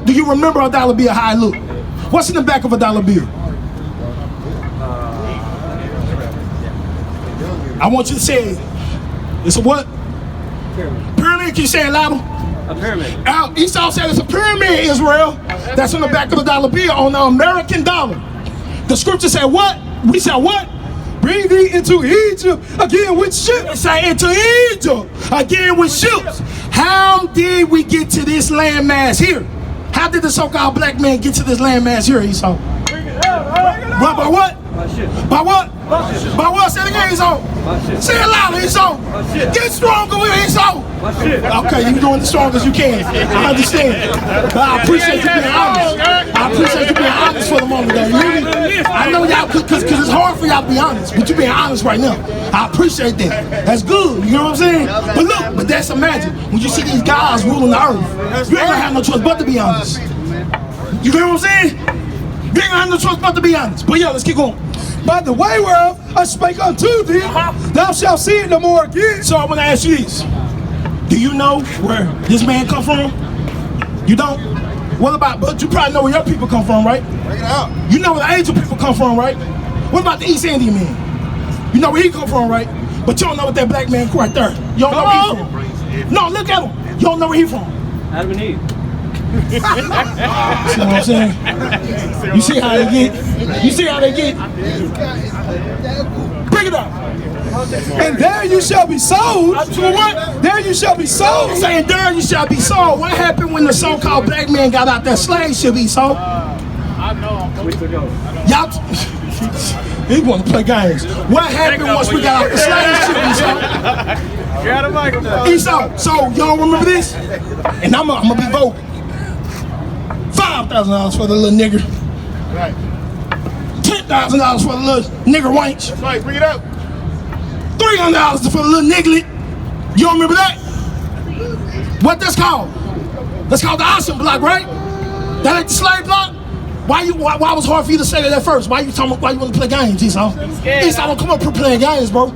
Do you remember a dollar bill, how it look? What's in the back of a dollar bill? I want you to say it. It's a what? Pyramid. Can you say it louder? a pyramid. Esau said it's a pyramid, Israel. That's on the back of the dollar bill, on the American dollar. The scripture said what? We said what? Bring thee into Egypt again with ships. Say into Egypt again with ships. How did we get to this landmass here? How did the so-called black man get to this landmass here, Esau? By what? By ship. By what? By ship. By what? Say it again, Esau. By ship. Say it louder, Esau. By ship. Get stronger with Esau. By ship. Okay, you're doing the strongest you can. I understand. But I appreciate you being honest. I appreciate you being honest for the moment, though. You hear me? I know y'all, because it's hard for y'all to be honest, but you being honest right now. I appreciate that. That's good. You know what I'm saying? But look, but that's imagine when you see these guys ruling the earth, you ain't gonna have no choice but to be honest. You hear what I'm saying? You ain't gonna have no choice but to be honest. But yeah, let's keep going. By the way whereof I spake unto thee, thou shalt see it no more again. So I want to ask you this. Do you know where this man come from? You don't? What about, but you probably know where your people come from, right? Bring it out. You know where the angel people come from, right? What about the East Indian man? You know where he come from, right? But you don't know what that black man right there. You don't know where he from. No, look at him. You don't know where he from. Adam and Eve. See what I'm saying? You see how they get? You see how they get? Bring it up. And there you shall be sold. For what? There you shall be sold. I'm saying there you shall be sold. What happened when the so-called black man got out that slave ship, Esau? Weeks ago. Y'all, he want to play games. What happened once we got out the slave ship, Esau? Got a microphone. Esau, so y'all remember this? And I'm gonna be vocal. $5,000 for the little nigger. Right. $10,000 for the little nigger wench. That's right, bring it out. $300 for the little niglet. You don't remember that? What that's called? That's called the auction block, right? That ain't the slave block? Why was it hard for you to say that at first? Why you want to play games, Esau? Esau, don't come up here playing games, bro.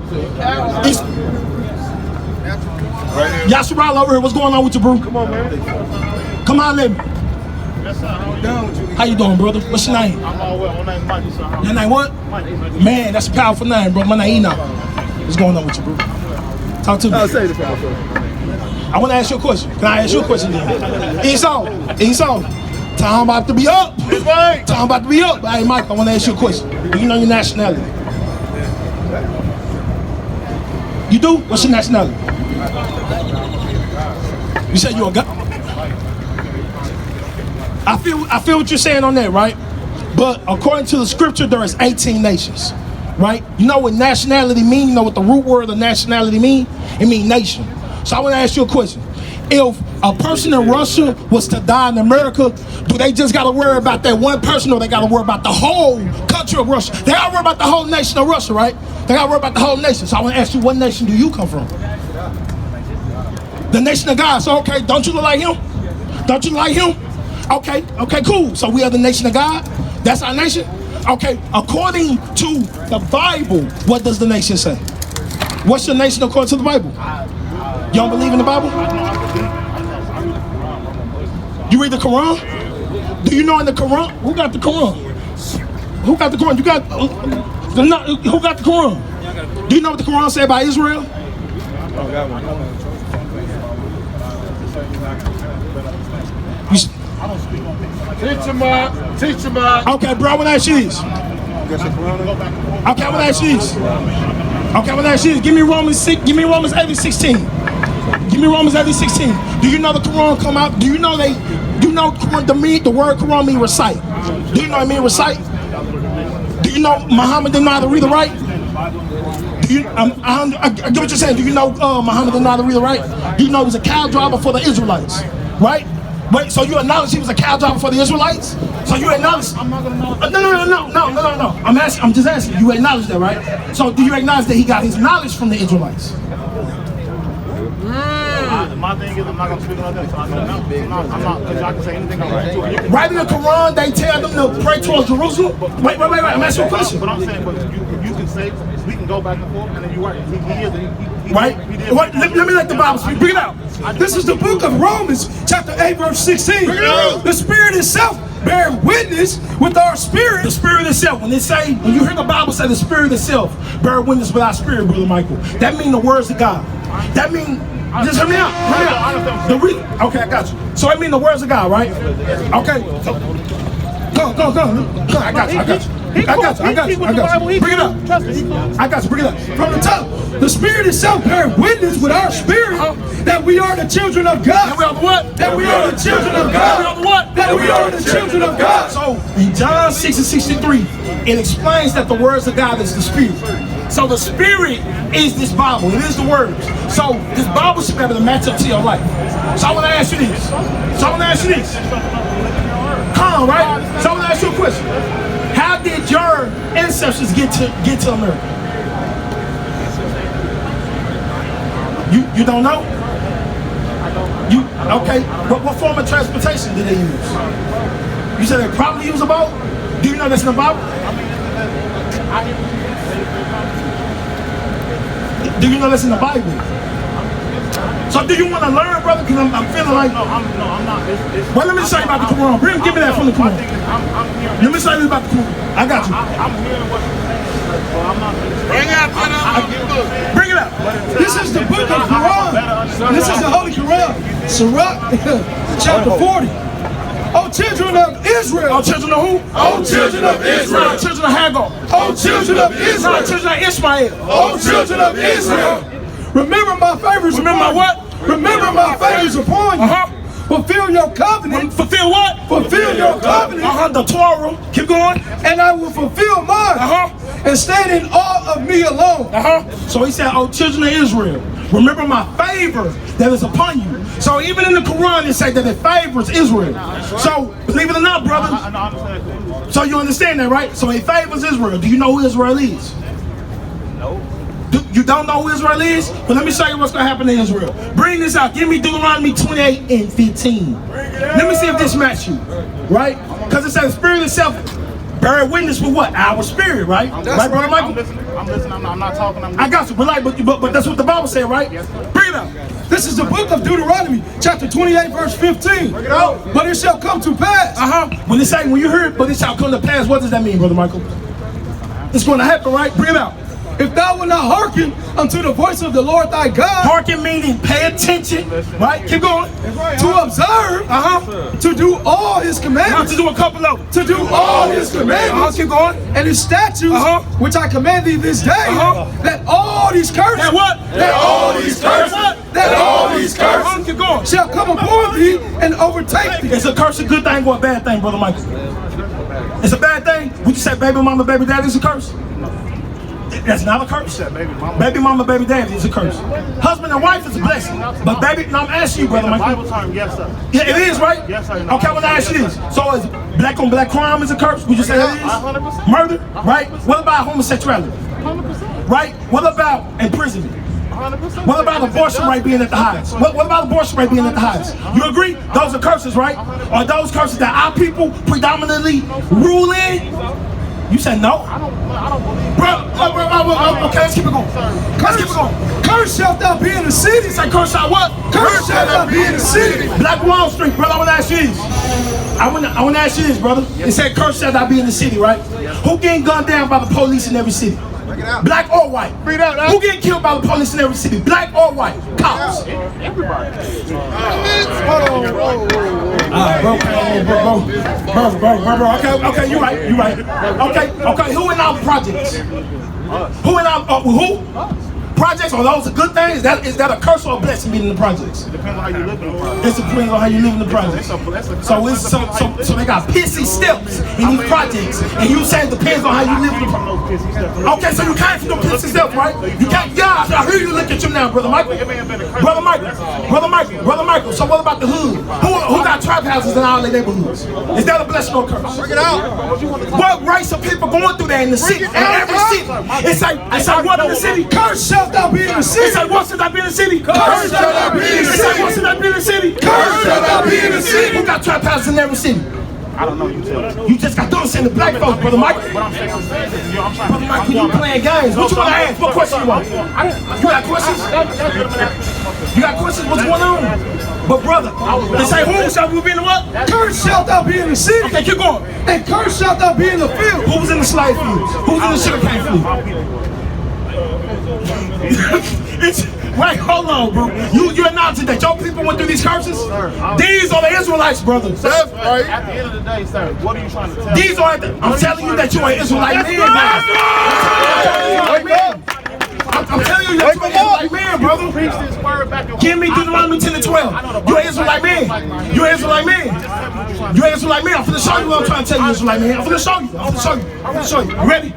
Yasharal over here, what's going on with you, bro? Come on, man. Come on, let me. How you doing, brother? What's your name? I'm all well. My name's Mike. Your name what? Man, that's a powerful name, bro. My name Enoch. What's going on with you, bro? Talk to me. I'll say the powerful. I want to ask you a question. Can I ask you a question then? Esau, time about to be up. That's right. Time about to be up. Hey, Mike, I want to ask you a question. Do you know your nationality? You do? What's your nationality? You said you're a guy. I feel what you're saying on that, right? But according to the scripture, there is 18 nations, right? You know what nationality mean? You know what the root word of nationality mean? It means nation. So I want to ask you a question. If a person in Russia was to die in America, do they just got to worry about that one person, or they got to worry about the whole country of Russia? They got to worry about the whole nation of Russia, right? They got to worry about the whole nation. So I want to ask you, what nation do you come from? The nation of God. So, okay, don't you look like him? Don't you like him? Okay, cool. So we are the nation of God? That's our nation? Okay, according to the Bible, what does the nation say? What's your nation according to the Bible? You don't believe in the Bible? You read the Quran? Do you know in the Quran? Who got the Quran? Who got the Quran? You got who got the Quran? Do you know what the Quran said about Israel? Teach him up. Teach him up. Okay, bro, I want to ask you this. Okay, I want to ask you this. Okay, I want to ask you this. Give me Romans 6. Give me Romans 8:16. Give me Romans 8:16. Do you know the Quran come out? Do you know they? Do you know the word Quran mean recite? Do you know what I mean recite? Do you know Muhammad didn't know how to read or write? Do you? I get what you're saying. Do you know Muhammad didn't know how to read or write? Do you know he was a cow driver for the Israelites? Right? Wait, so you acknowledge he was a cow driver for the Israelites? So you acknowledge? I'm not gonna know. No. I'm just asking. You acknowledge that, right? So do you acknowledge that he got his knowledge from the Israelites? My thing is, I'm not going to speak on that, so I'm not, because I can say anything I want to. Right in the Quran, they tell them to pray towards Jerusalem. Wait, I'm asking you a question. But I'm saying, you can say, we can go back and forth, and then you're right. Right? Let me let the Bible speak. Bring it out. This is the book of Romans, chapter 8, verse 16. The Spirit itself bear witness with our spirit. The Spirit itself. When you hear the Bible say the Spirit itself bear witness with our spirit, Brother Michael, that means the words of God. That means, just hear me out. Okay, I got you. So I mean the words of God, right? Okay. Go. I got you. Bring it up. I got you. Bring it up. From the top, the Spirit itself bear witness with our spirit that we are the children of God. That we are the what? That we are the children of God. That we are the what? That we are the children of God. So in John 6:63, it explains that the words of God is the Spirit. So the Spirit is this Bible. It is the words. So this Bible should be able to match up to your life. So I want to ask you this. Come on, right? So I want to ask you a question. How did your ancestors get to America? You don't know? Okay. What form of transportation did they use? You said they probably use a boat? Do you know that's in the Bible? Do you know that's in the Bible? So do you want to learn, brother? Because I'm feeling like... No, I'm not. Well, let me show you about the Quran. Give me that from the Quran. Let me show you about the Quran. I got you. I'm hearing what you're saying. Well, I'm not... Bring it out. This is the book of Quran. This is the Holy Quran. Surah, chapter 40. O children of Israel. O children of who? O children of Israel. Children of Hagar. O children of Israel. Children of Ishmael. O children of Israel. Remember my favors. Remember my what? Remember my favors upon you. Fulfill your covenant. Fulfill what? Fulfill your covenant. The Torah. Keep going. And I will fulfill mine. And stand in awe of me alone. So he said, oh, children of Israel, remember my favor that is upon you. So even in the Quran, it says that it favors Israel. So believe it or not, brother. So you understand that, right? So it favors Israel. Do you know who Israel is? No. You don't know who Israel is? But let me show you what's going to happen to Israel. Bring this out. Give me Deuteronomy 28:15. Let me see if this matches you. Right? Because it says the Spirit itself bear witness with what? Our spirit, right? Right, Brother Michael? I'm listening. I'm not talking. I got you. But that's what the Bible said, right? Bring it out. This is the book of Deuteronomy, chapter 28, verse 15. But it shall come to pass. When you hear it, but it shall come to pass, what does that mean, Brother Michael? It's going to happen, right? Bring it out. If thou wilt not hearken unto the voice of the Lord thy God. Hearken meaning pay attention, right? Keep going. To observe, to do all his commandments. To do a couple of them. To do all his commandments. Keep going. And his statutes, which I command thee this day, that all these curses. That what? That all these curses. That all these curses keep going. shall come upon thee and overtake thee. It's a curse, a good thing or a bad thing, Brother Michael? It's a bad thing? Would you say baby mama, baby daddy is a curse? That's not a curse. Baby mama, baby daddy is a curse. Husband and wife is a blessing. But baby, no, I'm asking you, Brother Michael. Bible term, yes, sir. Yeah, it is, right? Yes, sir. Okay, I want to ask you this. So is black on black crime is a curse? Would you say that is? 100%. Murder, right? What about homosexuality? 100%. Right? What about imprisonment? 100%. What about abortion rate being at the highest? What about abortion rate being at the highest? You agree? Those are curses, right? Are those curses that our people predominantly rule in? You said no? I don't believe. Bro, okay, let's keep it going. Let's keep it going. Curse shalt thou be in the city. Say curse shall what? Curse shalt thou be in the city. Black Wall Street, brother, I want to ask you this. I want to ask you this, brother. It said curse shall thou be in the city, right? Who getting gunned down by the police in every city? Black or white? Bring it out. Who getting killed by the police in every city? Black or white? Cops. Everybody. Bro. Okay, you right. Okay, who in our projects? Who in our, who? Projects, are those good things? Is that a curse or a blessing being in the projects? It depends on how you live in the projects. It depends on how you live in the projects. So they got pissy steps in these projects, and you saying it depends on how you live in the projects. Okay, so you can't do pissy steps, right? You can't. Yeah, I hear you look at you now, brother Michael. Brother Michael. So what about the hood? Who got trap houses in all their neighborhoods? Is that a blessing or a curse? Bring it out. What race of people going through there in the city? In every city. It's like what in the city? Curse shalt thou be in the city. It's like what should I be in the city? Curse shall thou be in the It's like city. what should I be in the city? Curse shall thou be in the city. Who got trap houses in every city? I don't know, you tell me. You just got done saying the black folks, brother Michael. But I'm saying this. Yo, I'm trying Brother Michael, you playing games. What you want to ask? What question you want? You got questions? You got questions? What's going on? But brother, they say who shall we be in the what? Curse shalt thou be in the city. Okay, keep going. And curse shalt thou be in the field. Who was in the slave fields? Who was in the sugarcane field? Wait, hold on, bro. You acknowledge that your people went through these curses? These are the Israelites, brother. That's right. At the end of the day, sir, what are you trying to tell me? These are I'm telling you that you're an Israelite man, I'm telling you that you're an Israelite man, brother. Give me Deuteronomy 10 and 12. You're an Israelite man. You're an Israelite man. You're an Israelite man. I'm finna show you what I'm trying to tell you, Israelite man. I'm finna show you. You ready?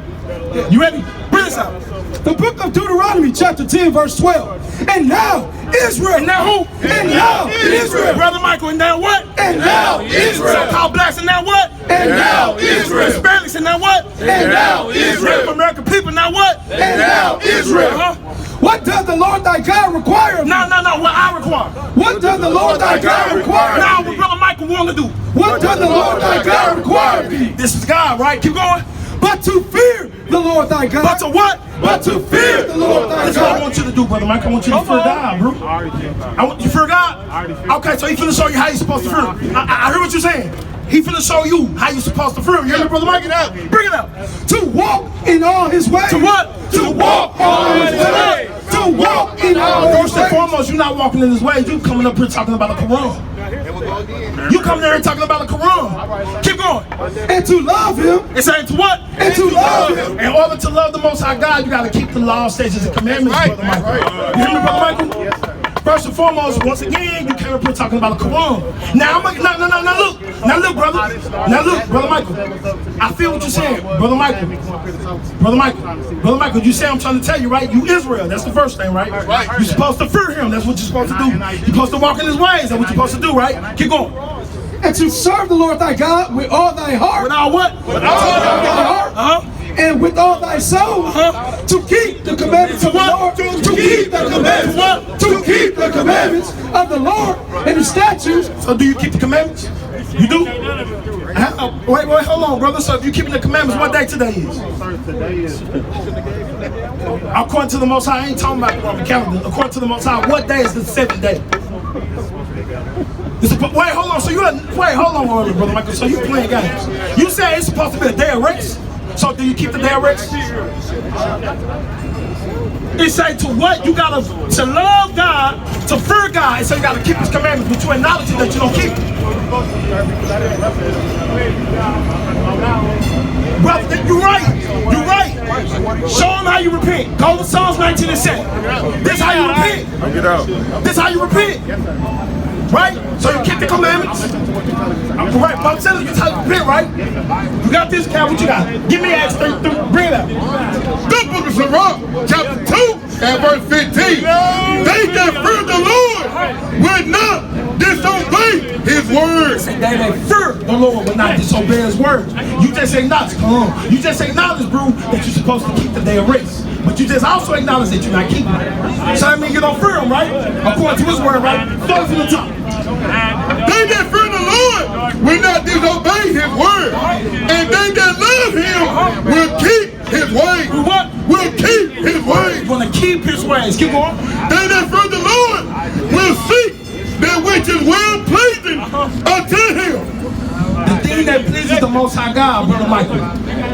You ready? Bring this out. The book of Deuteronomy chapter 10 verse 12. And now Israel. And now who? And now Israel. Brother Michael, and now what? And now Israel. So-called blacks, and now what? And now Israel. Hispanics, and now what? And now Israel. Native American people, now what? And now Israel. What does the Lord thy God require of thee? No, what I require. What does the Lord thy God require? Now what Brother Michael want to do? What does the Lord thy God require of thee? This is God, right? Keep going. But to fear the Lord thy God. But to what? But to fear the Lord thy God. That's what I want you to do, Brother Mike. I want you to fear God, bro. I want you to fear God. Okay, so he finna show you how you supposed to fear. I heard what you're saying. He finna show you how you supposed to fear. You hear me, Brother Mike? Bring it out. To walk in all his ways. To what? To walk all his ways. To walk in all his ways. First and foremost, you're not walking in his ways. You coming up here talking about the Quran. You coming here talking about the Quran. Keep going. And to love him. It's saying to what? And to love him. In order to love the Most High God, you got to keep the law, statutes, and commandments, Brother Michael. You hear me, Brother Michael? First and foremost, once again, you came up here talking about the Quran. Now look, brother. Now look, Brother Michael. I feel what you're saying, Brother Michael. Brother Michael, you say I'm trying to tell you, right? You Israel, that's the first thing, right? You're supposed to fear him, that's what you're supposed to do. You're supposed to walk in his ways, that's what you're supposed to do, right? Keep going. And to serve the Lord thy God with all thy heart. With all what? With all thy heart. And with all thy soul. To keep the commandments of the Lord. To keep the commandments. To keep the commandments of the Lord and the statutes. So do you keep the commandments? You do? Wait, hold on, brother. So if you're keeping the commandments, what day today is? Today is. According to the Most High, I ain't talking about the Roman calendar. According to the Most High, what day is the seventh day? Wait, hold on. So hold on, Brother Michael. So you playing games? You say it's supposed to be a day of rest. So do you keep the day of rest? It say to what? You gotta to love God, to fear God. It say you gotta keep His commandments, but you acknowledge that you don't keep it. Brother, you're right. Show them how you repent. Go to Psalms 19 and 7. This how you repent. This how you repent. Right? So you keep the commandments. Right, I'm telling you how you repent, right? You got this, Cal, what you got? Give me Acts 33, bring it out. The book of Sirach, chapter 2 and verse 15. They that fear the Lord will not disobey his word. They that fear the Lord will not disobey his word. You just acknowledge, you just acknowledge, bro, that you're supposed to keep the day of rest. But you just also acknowledge that you're not keeping it. So that means you don't fear him, right? According to his word, right? Start from the top. They that fear the Lord will not disobey his word. And they that love him will keep his ways. What? Will keep his ways. Want to keep his ways. Keep going. They that fear the Lord will seek that which is well pleasing unto him. The thing that pleases the Most High God, Brother Michael,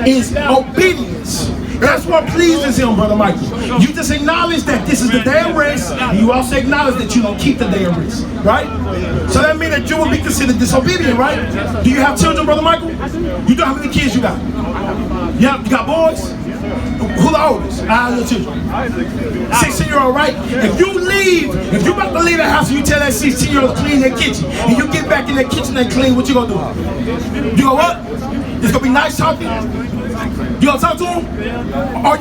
is obedience. That's what pleases him, Brother Michael. You just acknowledge that this is the day of rest, and you also acknowledge that you don't keep the day of rest, right? So that means that you will be considered disobedient, right? Do you have children, Brother Michael? You know how many kids you got? Yeah, you got boys? Who the oldest? Your children. 16-year-old, right? If you about to leave the house and you tell that 16-year-old to clean their kitchen, and you get back in their kitchen and clean, what you gonna do? You go what? It's gonna be nice talking? You gonna talk to him? Or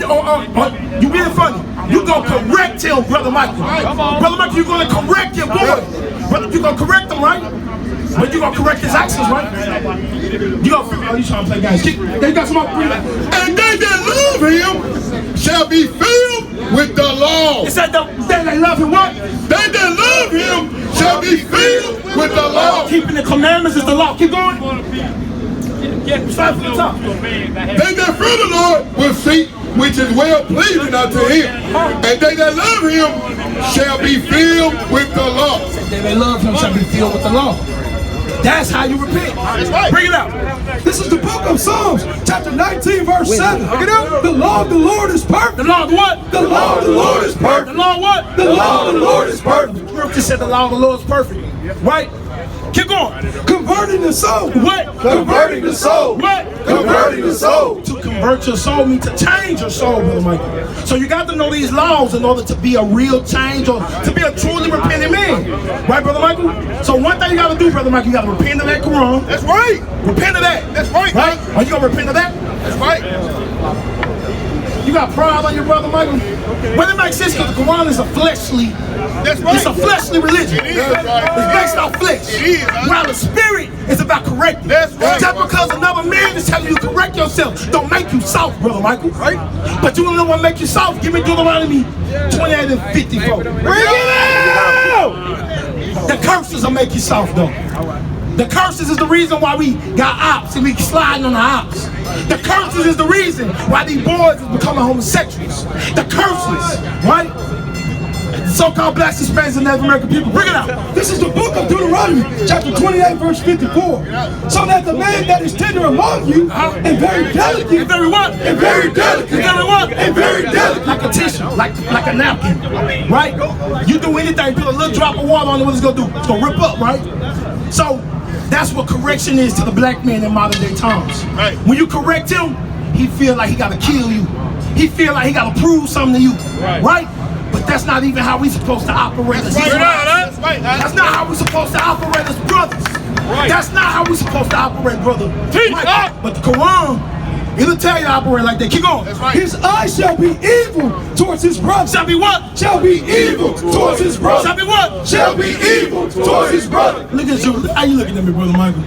you being funny? You gonna correct him, Brother Michael. Brother Michael, you gonna correct your boy. Brother, you gonna correct him, right? But you gonna correct his actions, right? You gonna figure out you trying to play guys. They got some up. And they that love him shall be filled with the law. It said they that love him what? They that love him shall be filled with the law. Keeping the commandments is the law. Keep going. Start from the top. They that fear the Lord will see which is well pleasing unto him. And they that love him shall be filled with the law. They that love him shall be filled with the law. That's how you repent. Bring it out. This is the book of Psalms, chapter 19, verse 7. Look it up. The law of the Lord is perfect. The law of what? The law of the Lord is perfect. The law of what? The law of the Lord is perfect. The scripture said the law of the Lord is perfect. Right? Keep going. Converting the soul. What? Converting the soul. What? Converting the soul. To convert your soul means to change your soul, Brother Michael. So you got to know these laws in order to be a real change or to be a truly repentant man. Right, Brother Michael? So one thing you got to do, Brother Michael, you got to repent of that Quran. That's right. Repent of that. That's right. Right? Are you going to repent of that? That's right. You got pride on your Brother Michael? Well, it makes sense because the Quran is a fleshly. That's right. It's a fleshly religion. It is, right. It's based off flesh. It is, right. While the spirit is about correcting. That's right. Just because another man is telling you to correct yourself, don't make you soft, Brother Michael. Right? But you don't know what make you soft. Give me Deuteronomy 28 and 54. Bring it out! The curses will make you soft, though. The curses is the reason why we got ops and we sliding on the ops. The curses is the reason why these boys is becoming homosexuals. The curses, right? So-called blacks, Hispanics, and Native American people. Bring it out. This is the book of Deuteronomy, chapter 28, verse 54. So that the man that is tender among you and very delicate. And very what? And very delicate. And very what? And very delicate. Like a tissue, like a napkin, right? You do anything, put a little drop of water on it, what it's gonna do? It's gonna rip up, right? So that's what correction is to the black man in modern day times. Right. When you correct him, he feel like he gotta kill you. He feel like he gotta prove something to you, right? But that's not even how we supposed to operate as Israelites. That's right. That's not how we supposed to operate as brothers. Right. That's not how we supposed to operate, brother. Right. But the Quran, it'll tell you to operate like that. Keep going. That's right. His eyes shall be evil towards his brother. Shall be what? Shall be evil towards his brother. Shall be what? Shall be evil towards his brother. Look at you. How you looking at me, Brother Michael?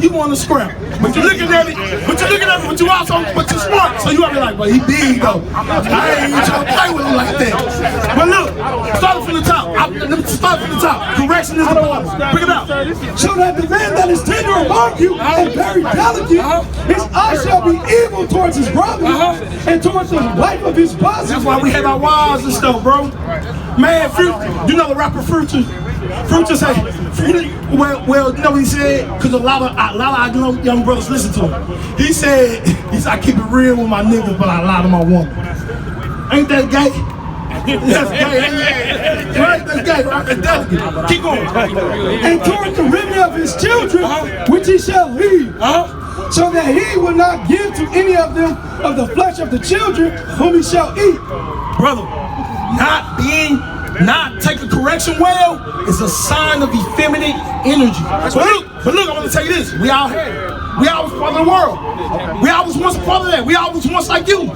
You want to scrap, but you're looking at me. But you also, but you smart. So you ought to be like, well, he big though. I ain't even trying to play with him like that. But look, start from the top. Let me start from the top. Correction is the order. Bring it out. So that the man that is tender among you and very delicate, his eyes shall be evil towards his brother and towards the wife of his bosom. That's why we have our wives and stuff, bro. Man, you know the rapper Future. Future say, well, you know what he said? Because a lot of young brothers listen to him. He said, I keep it real with my niggas, but I lie to my woman. Ain't that gay? That's gay, ain't it? Right? That's gay, right? That's delicate. Keep going. And towards the remnant of his children, which he shall leave, so that he will not give to any of them of the flesh of the children whom he shall eat. Brother, not taking correction well is a sign of effeminate energy. But look, I'm gonna tell you this. We all here. We all was part of the world. We all was once a part of that. We all was once like you.